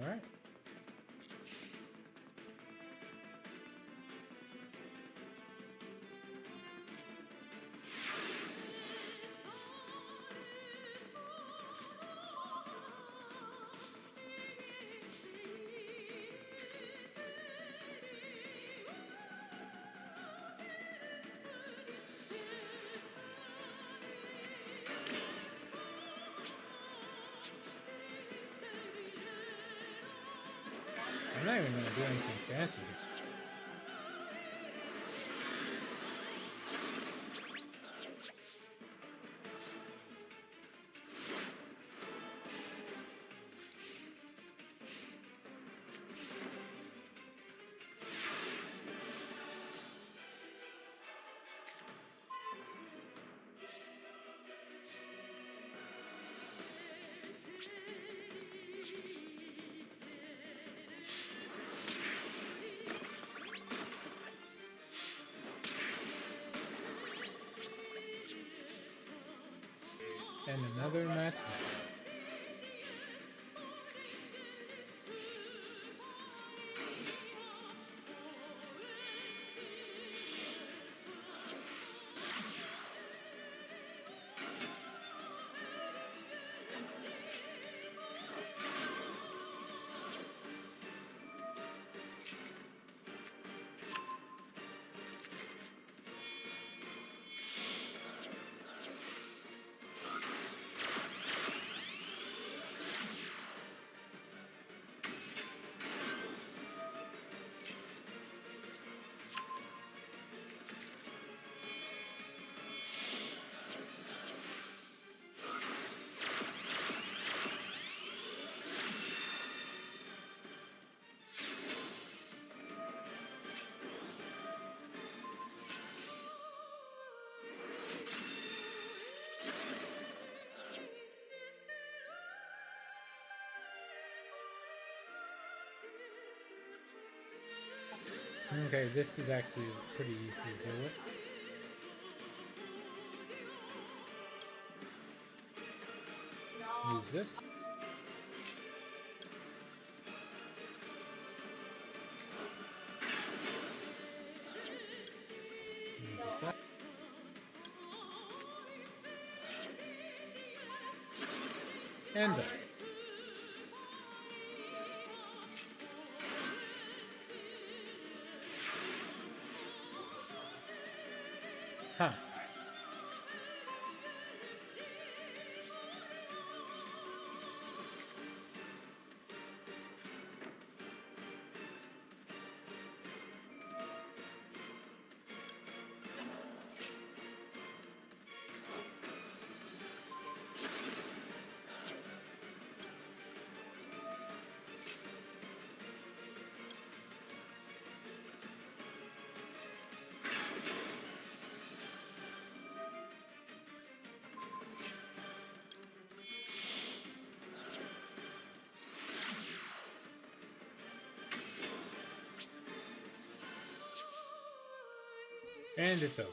All right. I'm not even gonna do anything fancy. And another match. Okay, this is actually pretty easy to deal with. Use this. Use effect. And done. Huh. And it's over.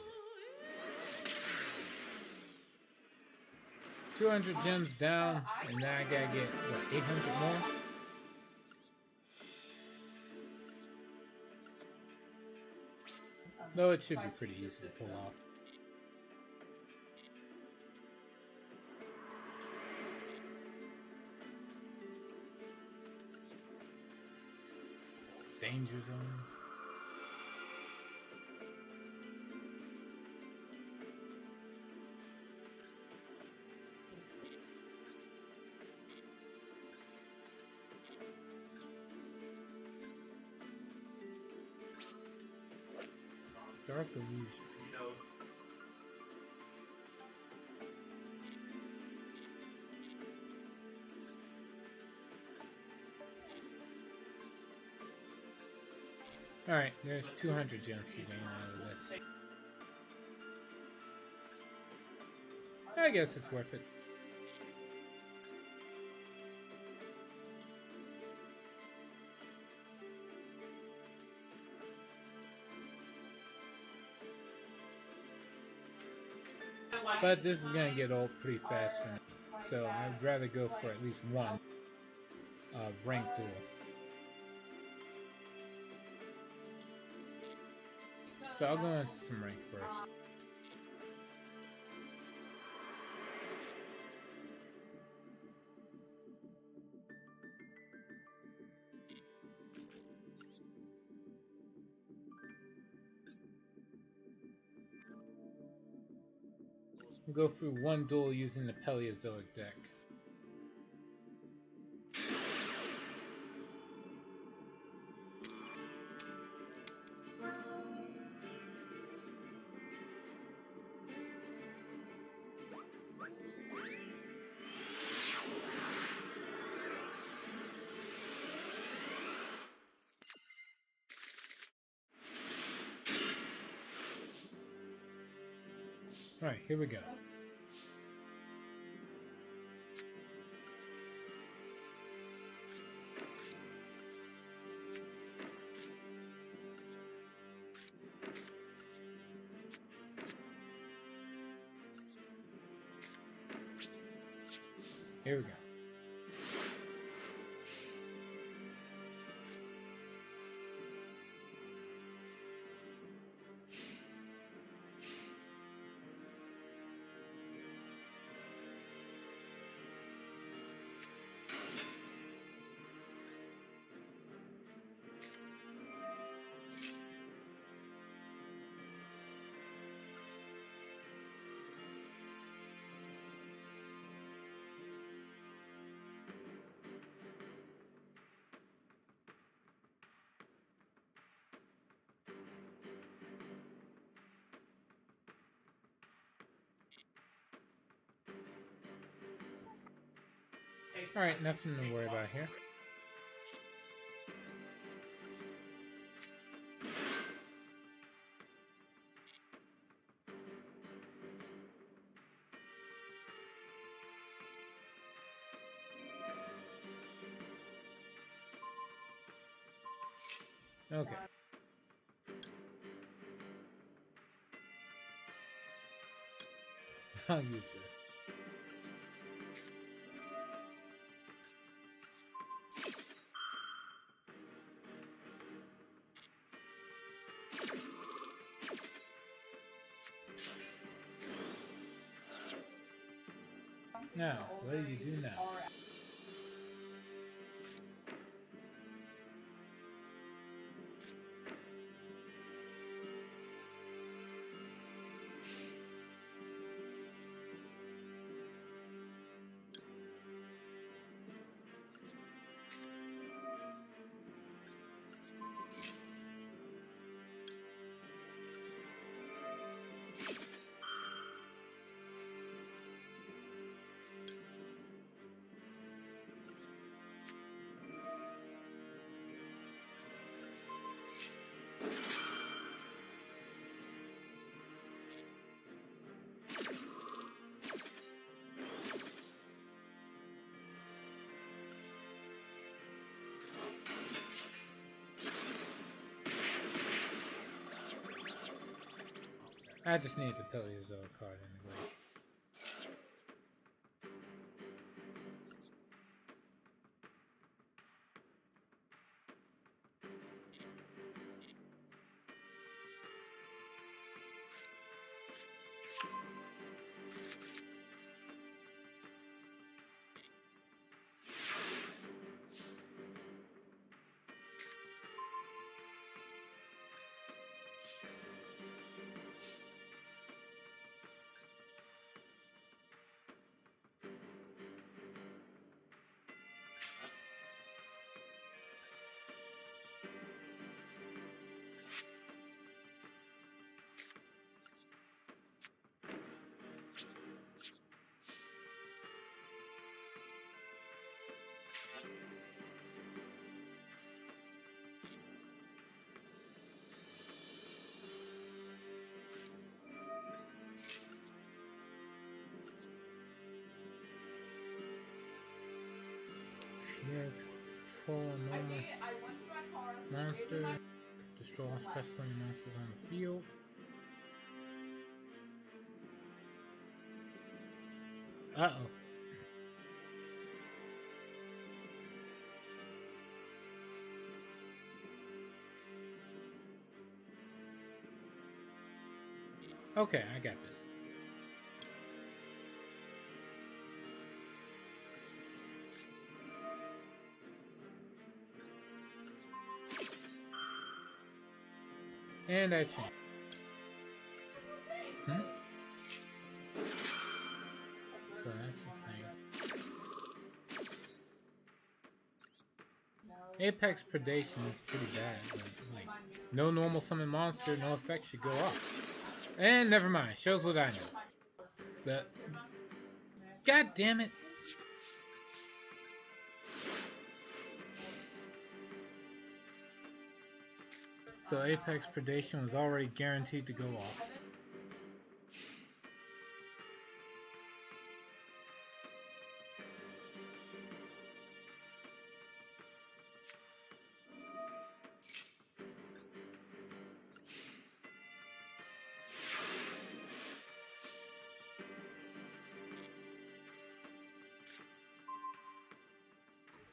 200 gems down, and now I gotta get, what, 800 more? Though it should be pretty easy to pull off. Danger zone. Dark illusion. Alright, there's 200 gems to gain out of this. I guess it's worth it. But this is gonna get old pretty fast for me, so I'd rather go for at least one ranked duel. So I'll go into some rank first. Go through one duel using the Paleozoic deck. Alright, here we go. Here we go. Alright, nothing to worry about here. Okay. I'll use this. Now, what do you do now? I just need the Paleozoic card anyway. Here, control a normal monster. Destroy all special summon monsters on the field. Uh-oh. Okay, I got this. And I change. So that's the thing. Apex Predation is pretty bad. Like, no normal summon monster, no effect should go off. And never mind. Shows what I know. God damn it! So Apex Predation was already guaranteed to go off.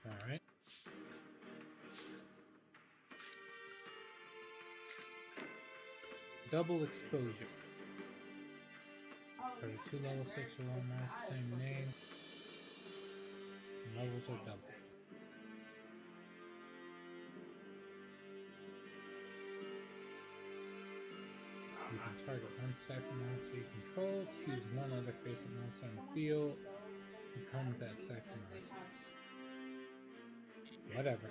Alright. Double exposure. 32 level 6 alone monsters, same name. And levels are double. You can target one Cypher monster you control, choose one other face-up monster on the field, becomes that Cypher monsters. Whatever.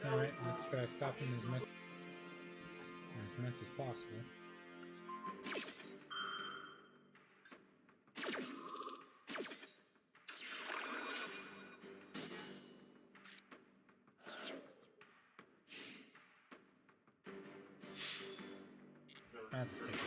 Alright, let's try stopping as much as possible. I'll just take it.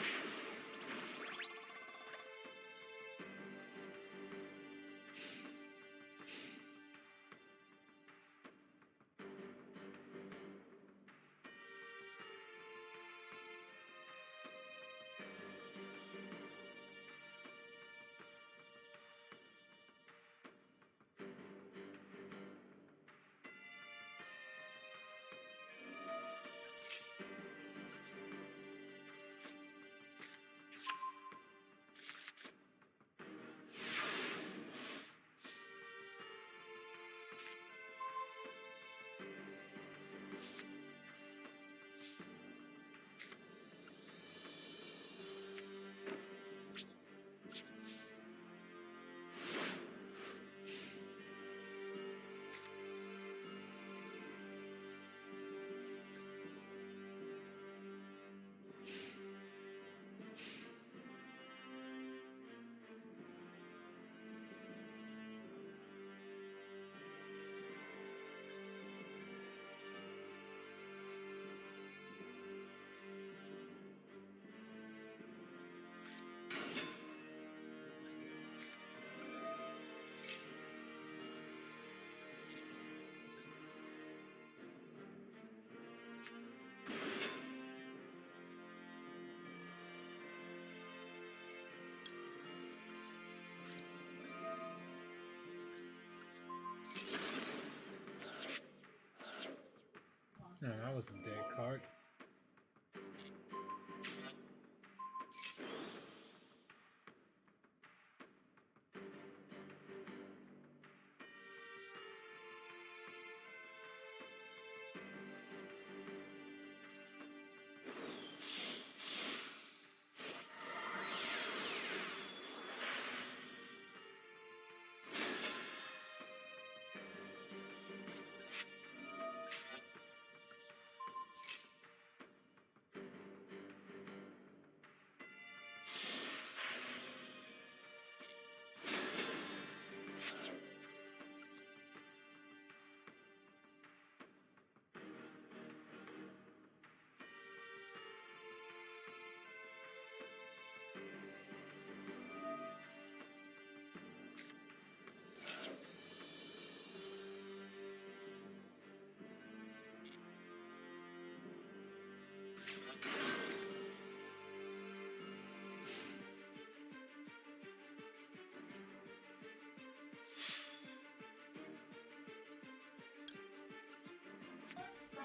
No, that was a dead card.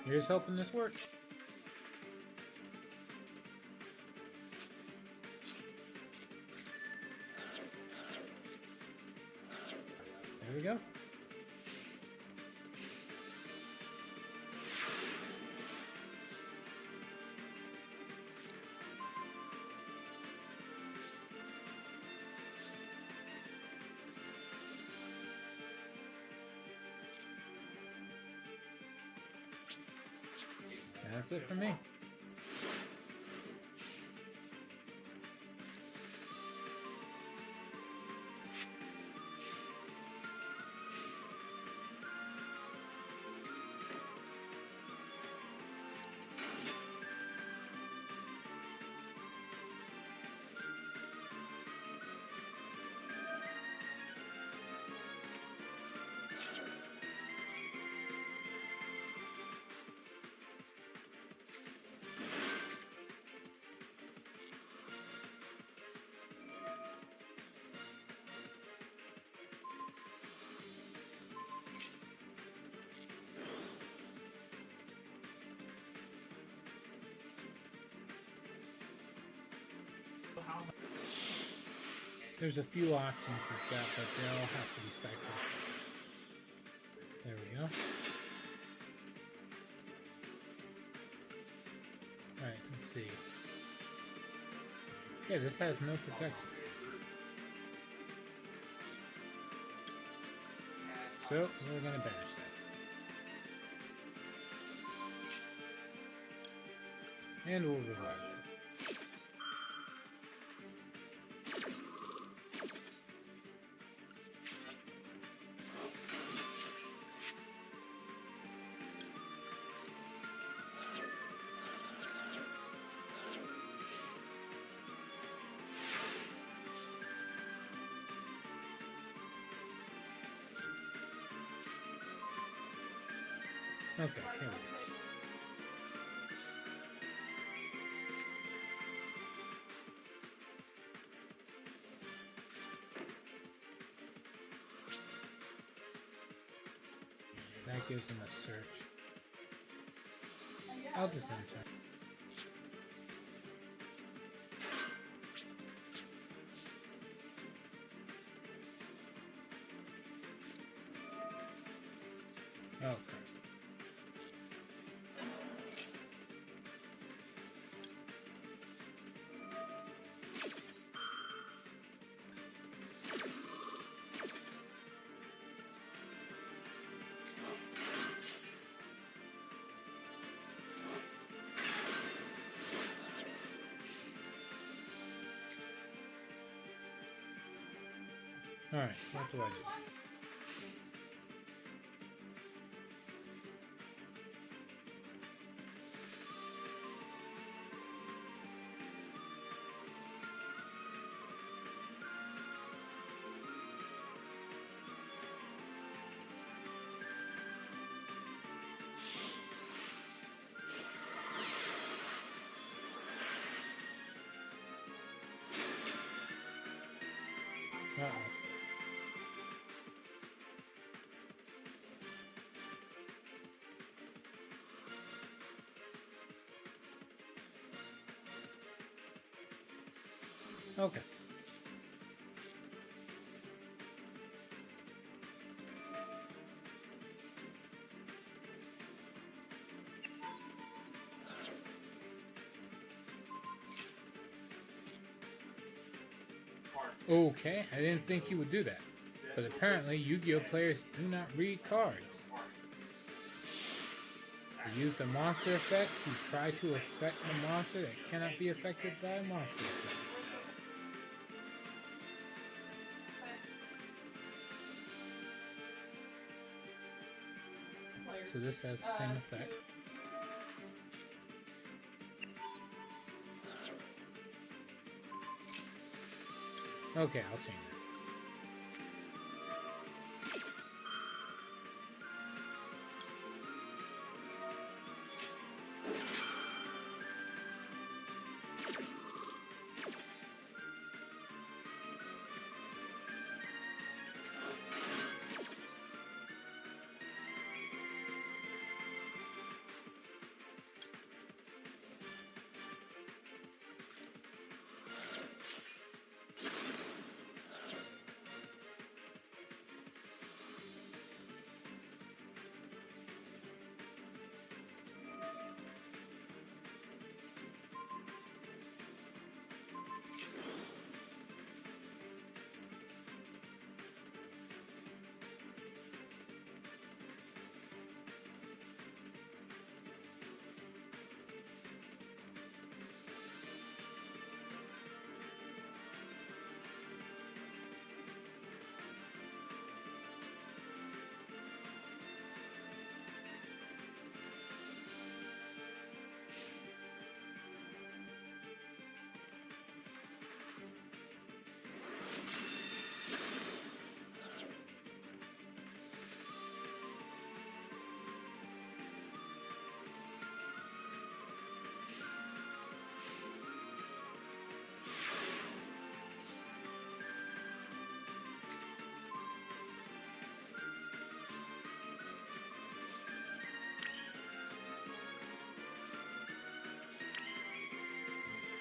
Here's hoping this works. There we go. That's it for me. There's a few options he's got, but they all have to be cycled. There we go. Alright, let's see. Yeah, this has no protections. So, we're gonna banish that. And we'll revive it. Okay, here we go. That gives him a search. I'll just enter. Okay. Alright, what do I do? Uh-oh. Okay. Okay, I didn't think he would do that. But apparently, Yu-Gi-Oh! Players do not read cards. He used the monster effect to try to affect the monster that cannot be affected by monster effects. So this has the same effect. Okay, I'll change it.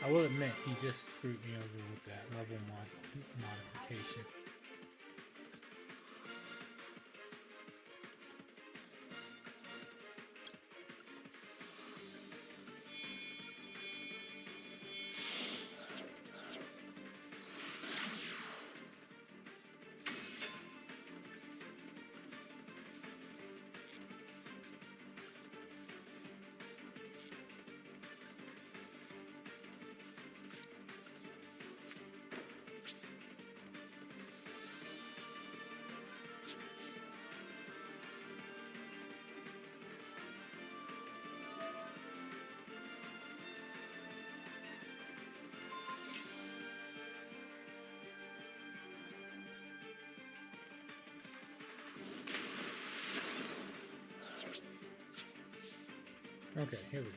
I will admit, he just screwed me over with that level modification. Okay, here we go.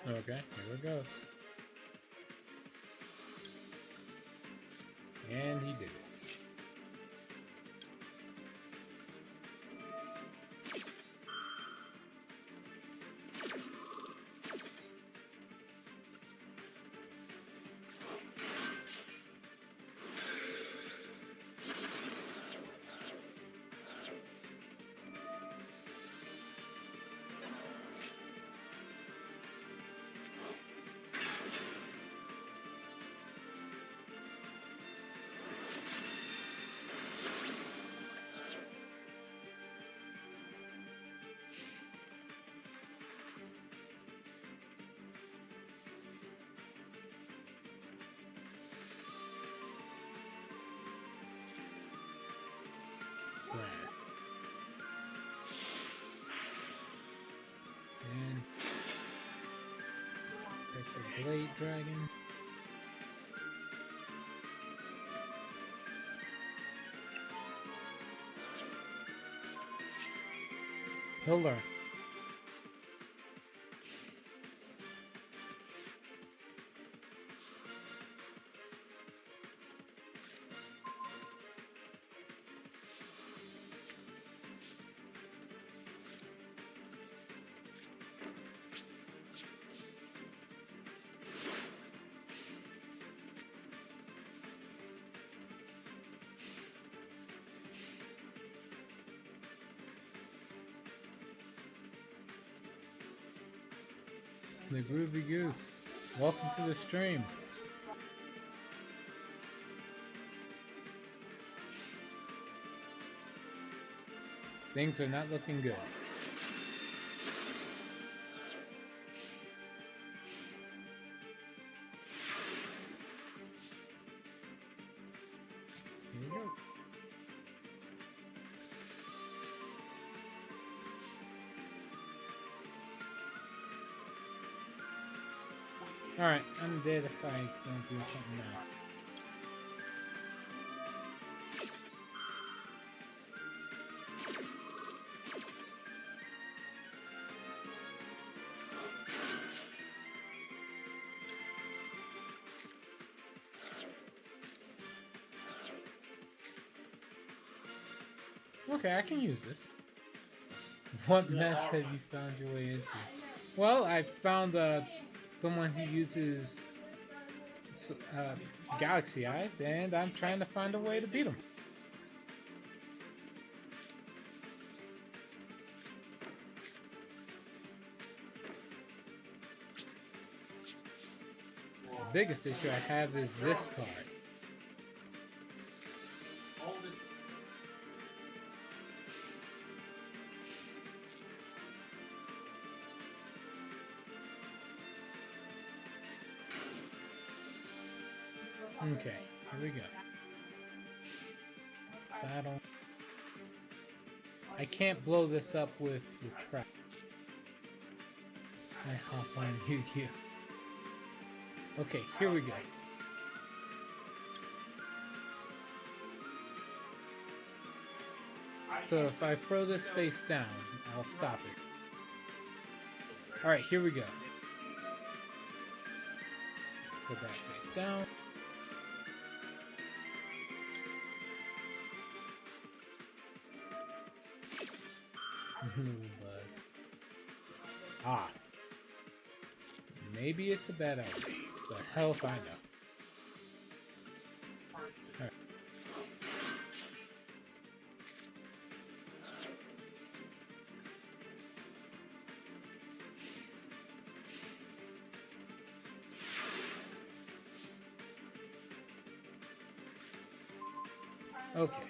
Okay, here it goes. And he did it. And Sacred Blade Dragon. He'll learn. The Groovy Goose. Welcome to the stream. Things are not looking good. Here we go. Alright, I'm dead if I don't do something now. Okay, I can use this. What mess have you found your way into? Well, I found someone who uses Galaxy Eyes, and I'm trying to find a way to beat him. The biggest issue I have is this card. Okay, here we go. Battle. I can't blow this up with the trap. I hop on Yu-Gi-Oh! Okay, here we go. So if I throw this face down, I'll stop it. Alright, here we go. Put that face down. Little buzz. Ah. Maybe it's a bad idea. The hell if I know. Alright. Okay.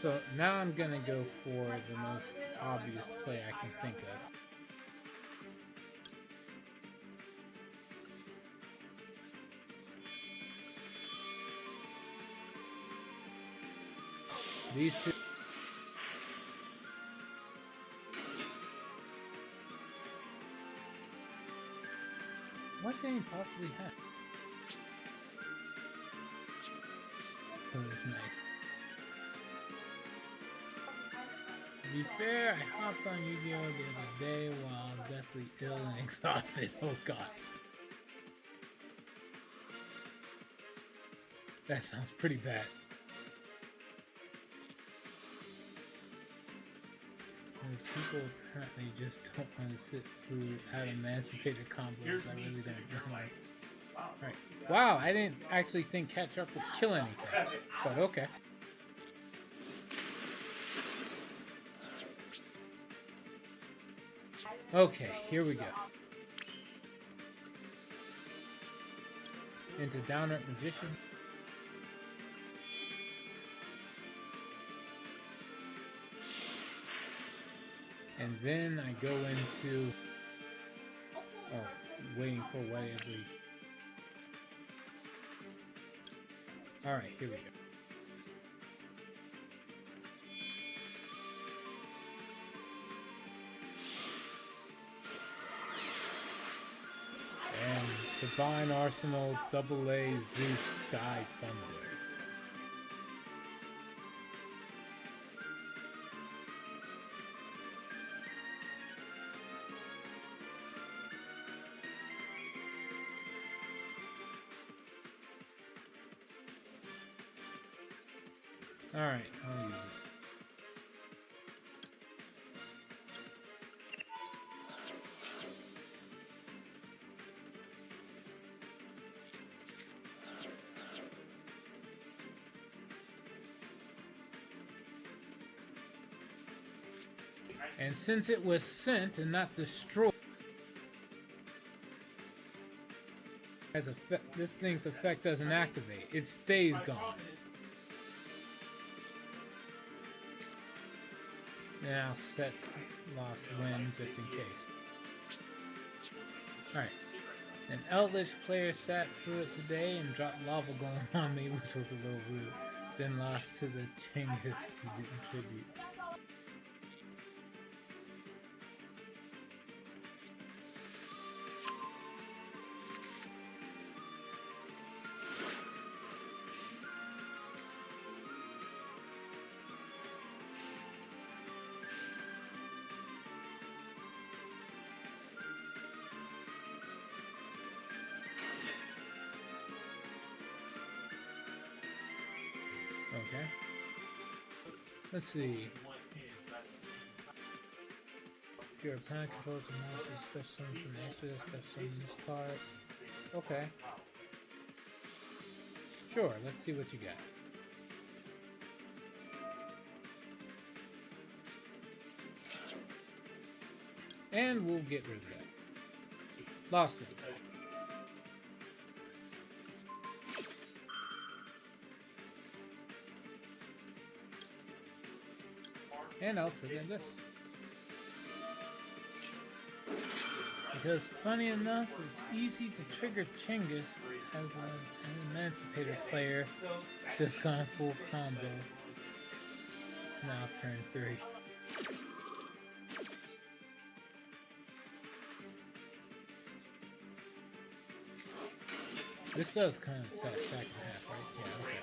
So now I'm gonna go for the most obvious play I can think of. These two. What can he possibly have? That was nice. To be fair, I hopped on Yu-Gi-Oh! The other day while deathly ill and exhausted. Oh god. That sounds pretty bad. Because people apparently just don't want to sit through emancipated combos. I really don't like. Alright. Wow, I didn't actually think catch up would kill anything. But okay. Okay, here we go. Into Downright Magician. And then I go into waiting for whatever. Alright, here we go. And Divine Arsenal AA Zeus Sky Thunder. Alright, I'll use it. And since it was sent and not destroyed, this thing's effect doesn't activate. It stays gone. Now sets lost win just in case. Alright. An Eldritch player sat through it today and dropped Lava Golem on me, which was a little rude. Then lost to the Chinggis who didn't tribute. Okay. Let's see. If your opponent controls a monster, special summon from the extra, special summon this card. Okay. Sure, let's see what you got. And we'll get rid of that. Lost it. And I'll trigger this. Because funny enough, it's easy to trigger Chinggis as an Emancipator player. Just gone full combo. It's now turn 3. This does kind of set second half, right? Yeah, okay.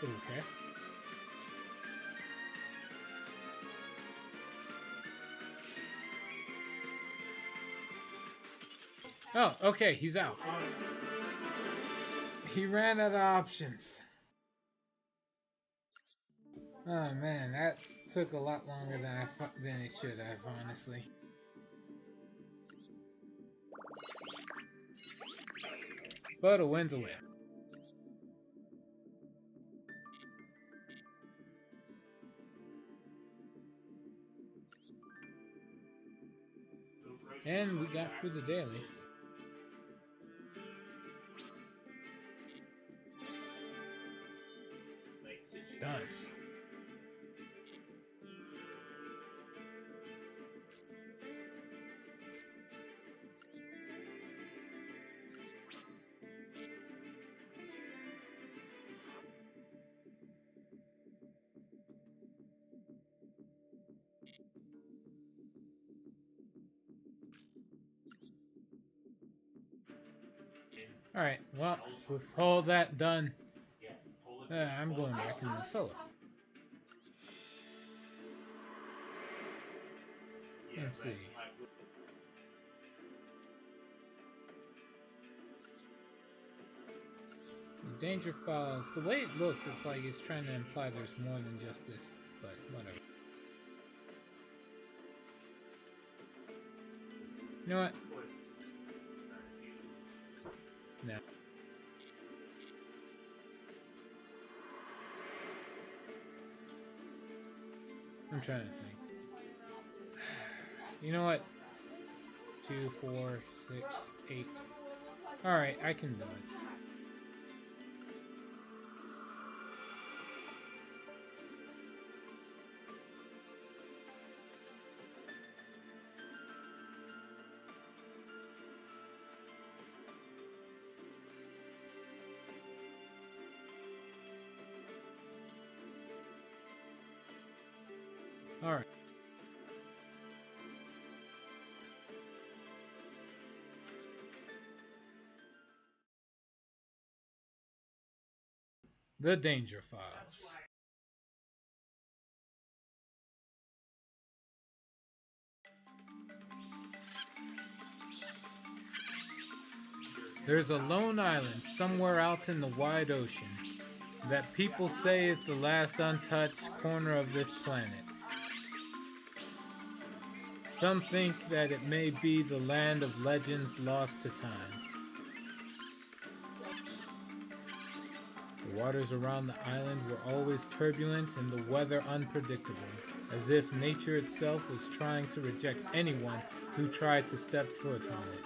Okay. Oh, okay, he's out. He ran out of options. Oh man, that took a lot longer than it should have, honestly. But a win's a win. And we got through the dailies. Done. Alright, well, with all that done, I'm going back into solo. Let's see. The danger files, the way it looks, it's like it's trying to imply there's more than just this, but whatever. You know what? No. I'm trying to think. You know what? 2, 4, 6, 8. Alright, I can do it. Alright. The Danger Files. There's a lone island somewhere out in the wide ocean that people say is the last untouched corner of this planet. Some think that it may be the land of legends lost to time. The waters around the island were always turbulent and the weather unpredictable, as if nature itself was trying to reject anyone who tried to step foot on it.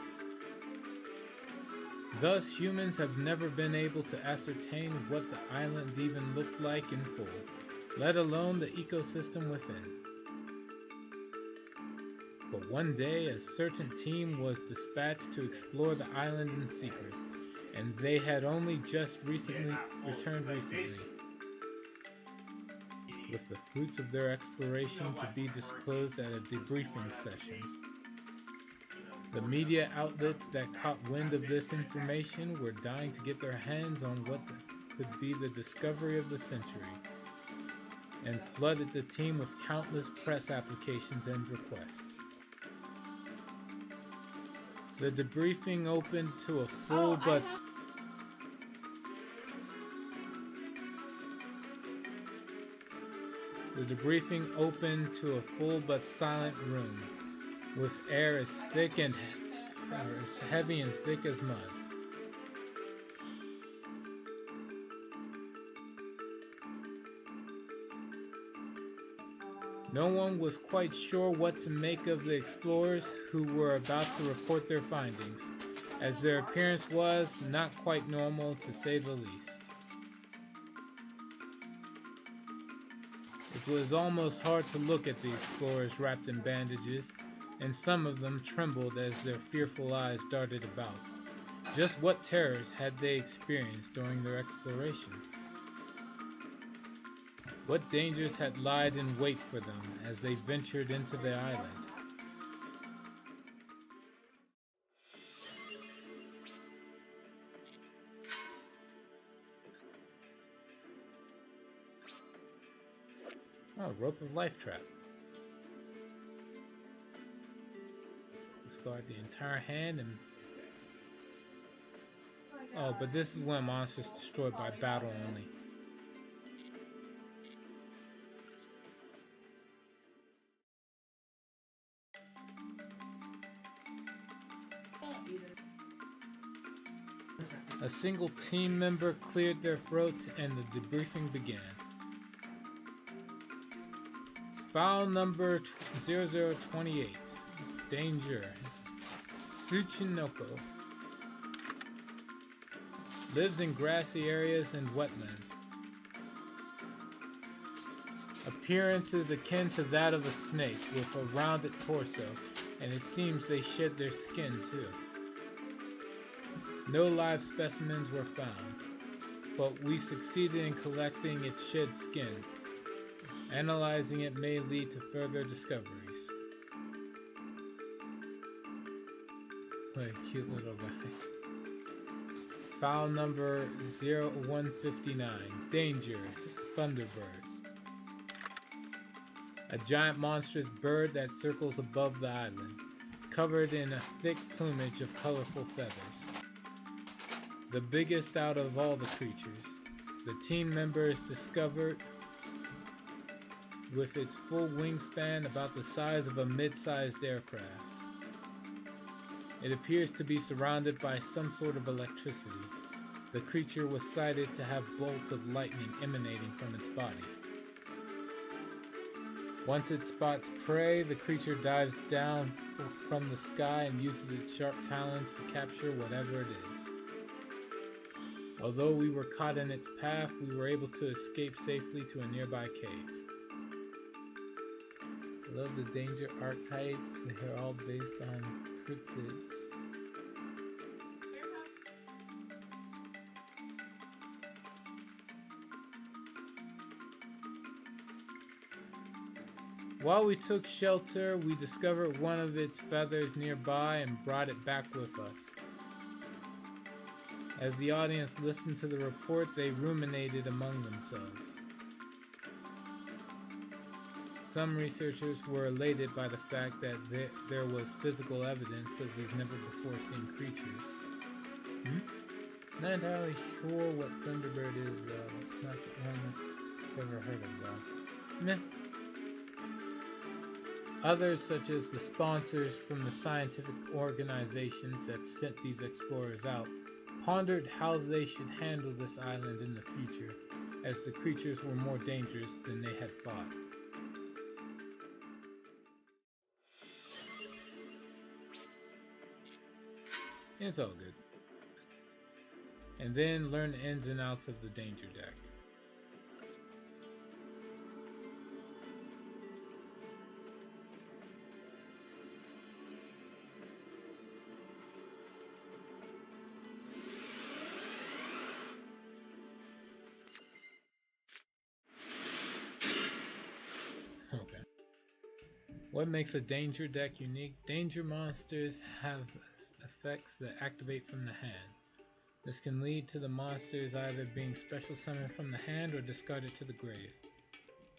Thus, humans have never been able to ascertain what the island even looked like in full, let alone the ecosystem within. But one day, a certain team was dispatched to explore the island in secret, and they had only just returned recently, with the fruits of their exploration to be disclosed at a debriefing session. The media outlets that caught wind of this information were dying to get their hands on what could be the discovery of the century, and flooded the team with countless press applications and requests. The debriefing opened to a full but silent room, with air as heavy and thick as mud. No one was quite sure what to make of the explorers who were about to report their findings, as their appearance was not quite normal to say the least. It was almost hard to look at the explorers wrapped in bandages, and some of them trembled as their fearful eyes darted about. Just what terrors had they experienced during their exploration? What dangers had lied in wait for them as they ventured into the island? Oh, rope of life trap. Discard the entire hand and... Oh, but this is when monsters destroyed by battle only. A single team member cleared their throats and the debriefing began. File number 0028. Danger. Tsuchinoko. Lives in grassy areas and wetlands. Appearance is akin to that of a snake with a rounded torso, and it seems they shed their skin too. No live specimens were found, but we succeeded in collecting its shed skin. Analyzing it may lead to further discoveries. What a cute little guy. File number 0159. Danger. Thunderbird. A giant monstrous bird that circles above the island, covered in a thick plumage of colorful feathers. The biggest out of all the creatures. The team members discovered with its full wingspan about the size of a mid-sized aircraft. It appears to be surrounded by some sort of electricity. The creature was cited to have bolts of lightning emanating from its body. Once it spots prey, the creature dives down from the sky and uses its sharp talons to capture whatever it is. Although we were caught in its path, we were able to escape safely to a nearby cave. I love the danger archetypes. They're all based on cryptids. While we took shelter, we discovered one of its feathers nearby and brought it back with us. As the audience listened to the report, they ruminated among themselves. Some researchers were elated by the fact that there was physical evidence of these never-before-seen creatures. Not entirely sure what Thunderbird is, though. It's not the one I've ever heard of, though. Meh. Others, such as the sponsors from the scientific organizations that sent these explorers out, pondered how they should handle this island in the future, as the creatures were more dangerous than they had thought. It's all good. And then learn the ins and outs of the danger deck. Okay. What makes a danger deck unique? Danger monsters have effects that activate from the hand. This can lead to the monsters either being special summoned from the hand or discarded to the grave.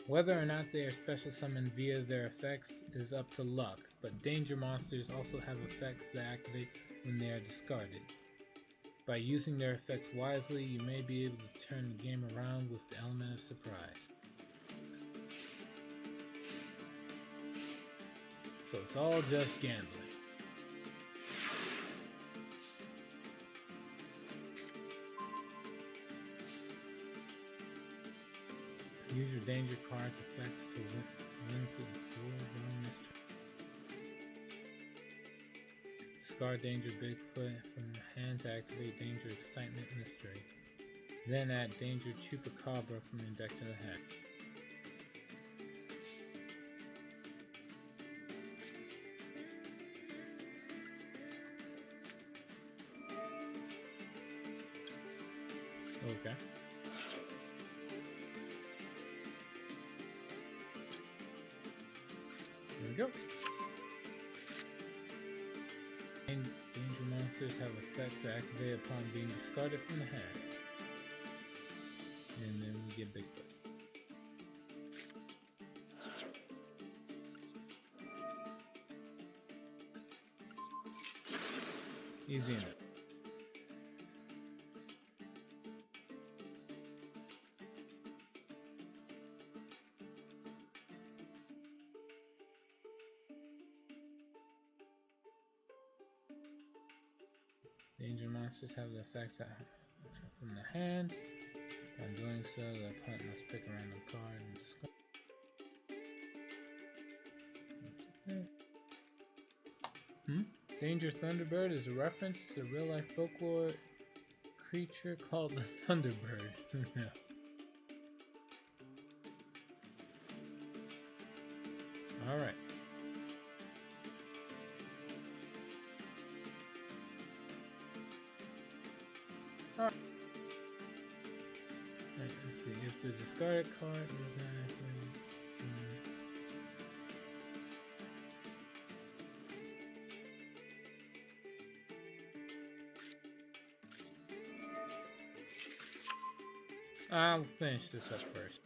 Whether or not they are special summoned via their effects is up to luck, but danger monsters also have effects that activate when they are discarded. By using their effects wisely, you may be able to turn the game around with the element of surprise. So it's all just gambling. Use your danger card's effects to win the door during this turn. Discard Danger Bigfoot from the hand to activate Danger Excitement Mystery. Then add Danger Chupacabra from your deck to the hand. Okay. There we go. Danger monsters have effects that activate upon being discarded from the hand. And then we get Bigfoot. Easy enough. Danger monsters have the effects from the hand. By doing so, the opponent must pick a random card and discard. Danger Thunderbird is a reference to a real-life folklore creature called the Thunderbird. Yeah. All right. Alright, let's see. If the discarded card is not activated. I'll finish this up first.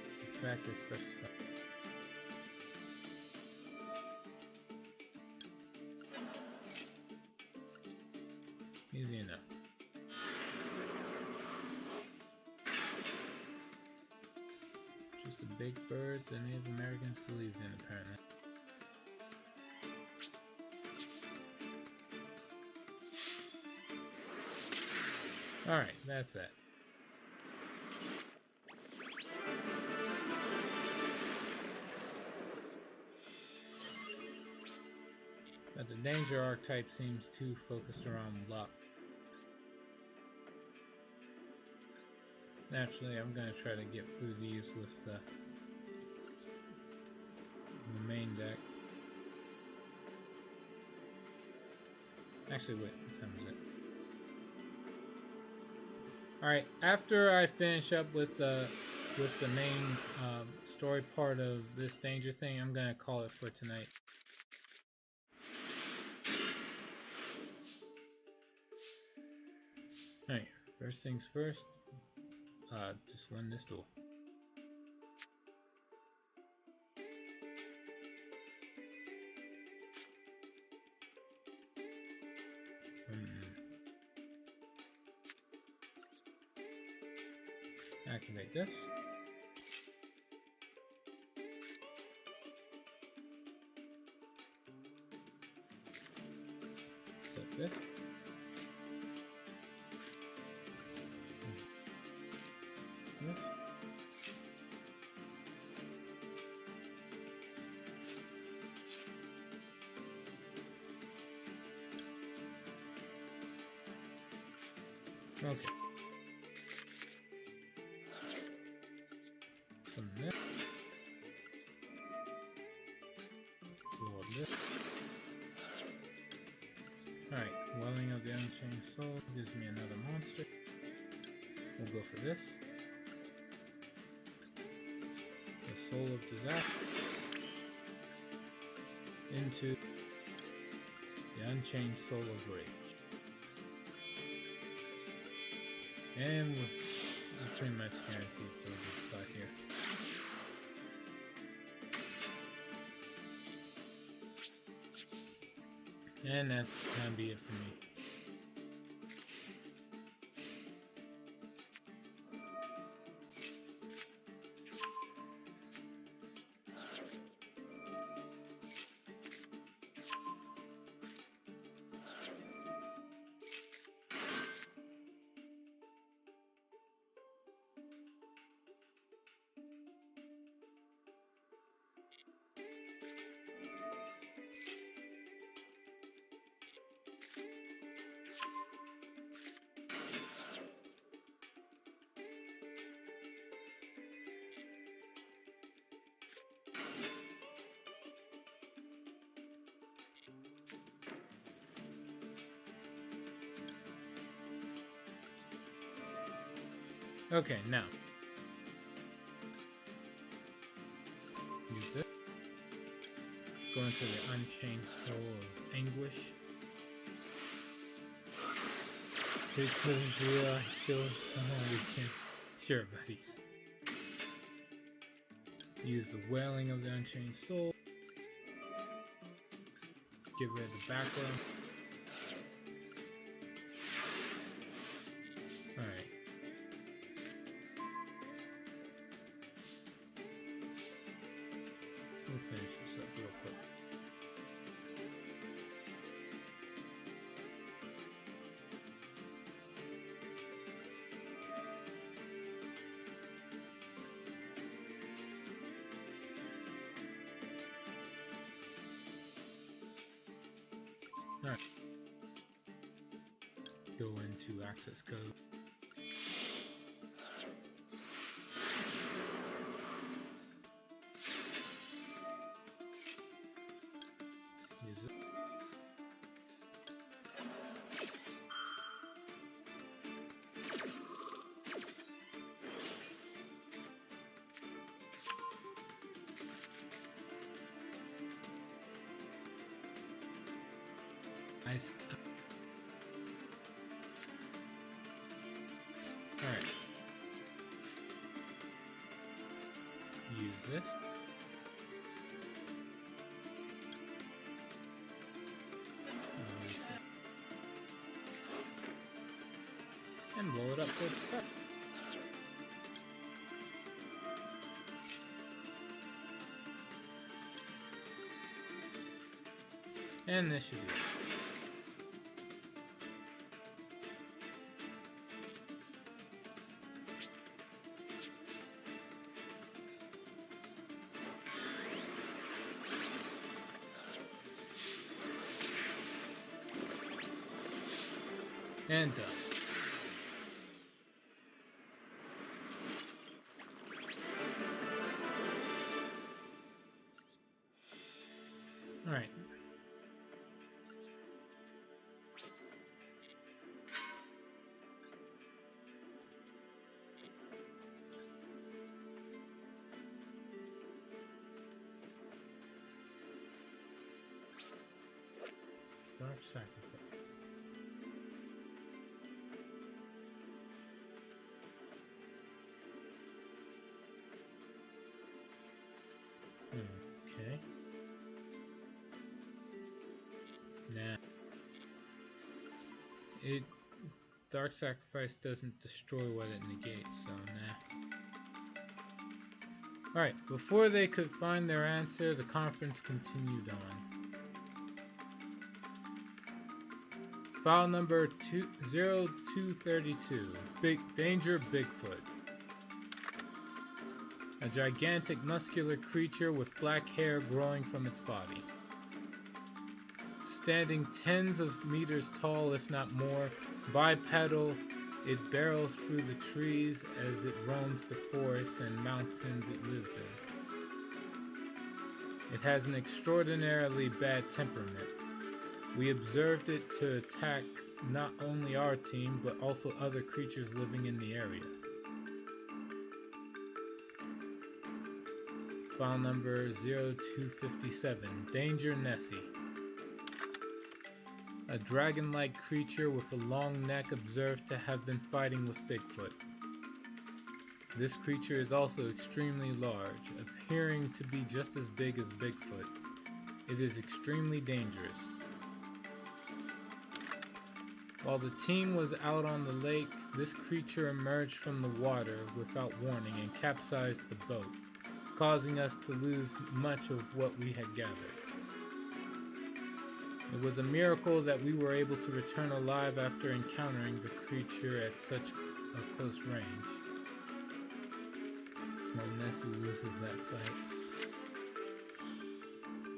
It's the fact that special summon. Easy enough. Just a big bird the Native Americans believed in, apparently. Alright, that's that. But the danger archetype seems too focused around luck. Naturally, I'm going to try to get through these with the main deck. Actually, wait, what time is it? Alright, after I finish up with the main story part of this danger thing, I'm going to call it for tonight. Alright, first things first, just run this duel. Activate this. Set this. Okay. Some this. Roll this. Alright, Welling of the Unchained Soul gives me another monster. We'll go for this. The Soul of Disaster. Into the Unchained Soul of Rage. And we're pretty much guaranteed for a good spot here. And that's gonna be it for me. Okay, now. Use this. Go into the Unchained Soul of Anguish. Because we are still we can. Sure, buddy. Use the Wailing of the Unchained Soul. Get rid of the background. Alright. We'll finish this up real quick. Alright. Go into access code. Use it. Nice. Alright. Use this. And blow it up towards the top. And this should be it. And done. Alright. Dark Sacrifice. Okay. Nah. Dark Sacrifice doesn't destroy what it negates, so nah. Alright, before they could find their answer, the conference continued on. File number 0232. Danger Bigfoot. A gigantic muscular creature with black hair growing from its body. Standing tens of meters tall, if not more, bipedal, it barrels through the trees as it roams the forests and mountains it lives in. It has an extraordinarily bad temperament. We observed it to attack not only our team, but also other creatures living in the area. File number 0257. Danger Nessie. A dragon-like creature with a long neck observed to have been fighting with Bigfoot. This creature is also extremely large, appearing to be just as big as Bigfoot. It is extremely dangerous. While the team was out on the lake, this creature emerged from the water without warning and capsized the boat, causing us to lose much of what we had gathered. It was a miracle that we were able to return alive after encountering the creature at such a close range. Well, Nessie loses that fight.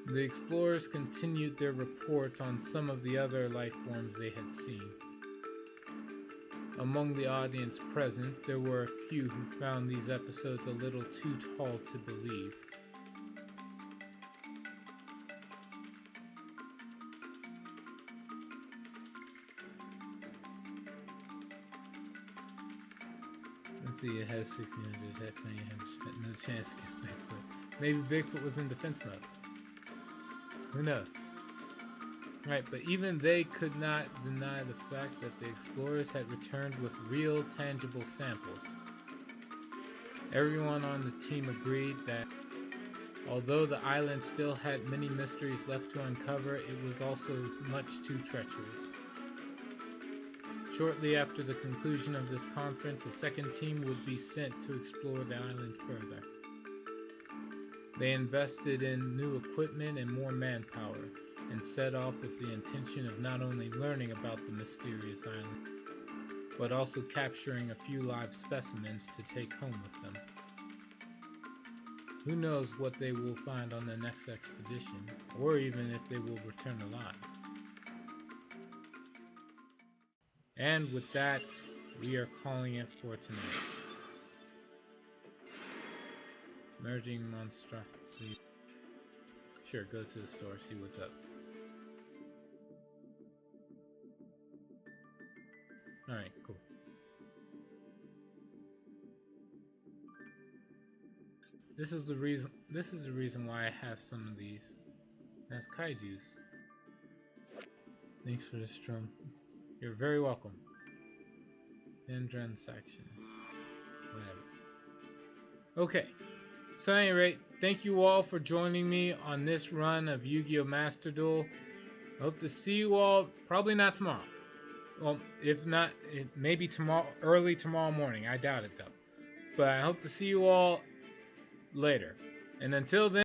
The explorers continued their report on some of the other life forms they had seen. Among the audience present, there were a few who found these episodes a little too tall to believe. And See, it has 1600 attacks, no chance against Bigfoot. Maybe Bigfoot was in defense mode. Who knows? Right, but even they could not deny the fact that the explorers had returned with real, tangible samples. Everyone on the team agreed that although the island still had many mysteries left to uncover, it was also much too treacherous. Shortly after the conclusion of this conference, a second team would be sent to explore the island further. They invested in new equipment and more manpower, and set off with the intention of not only learning about the mysterious island, but also capturing a few live specimens to take home with them. Who knows what they will find on the next expedition, or even if they will return alive. And with that, we are calling it for tonight. Merging monstrosity. Sure, go to the store, see what's up. Alright, cool. This is the reason why I have some of these. That's kaijus. Thanks for this drum. You're very welcome. Endron section. Whatever. Okay. So at any rate, thank you all for joining me on this run of Yu-Gi-Oh! Master Duel. I hope to see you all, probably not tomorrow. Well, if not, maybe tomorrow, early tomorrow morning. I doubt it though. But I hope to see you all later. And until then,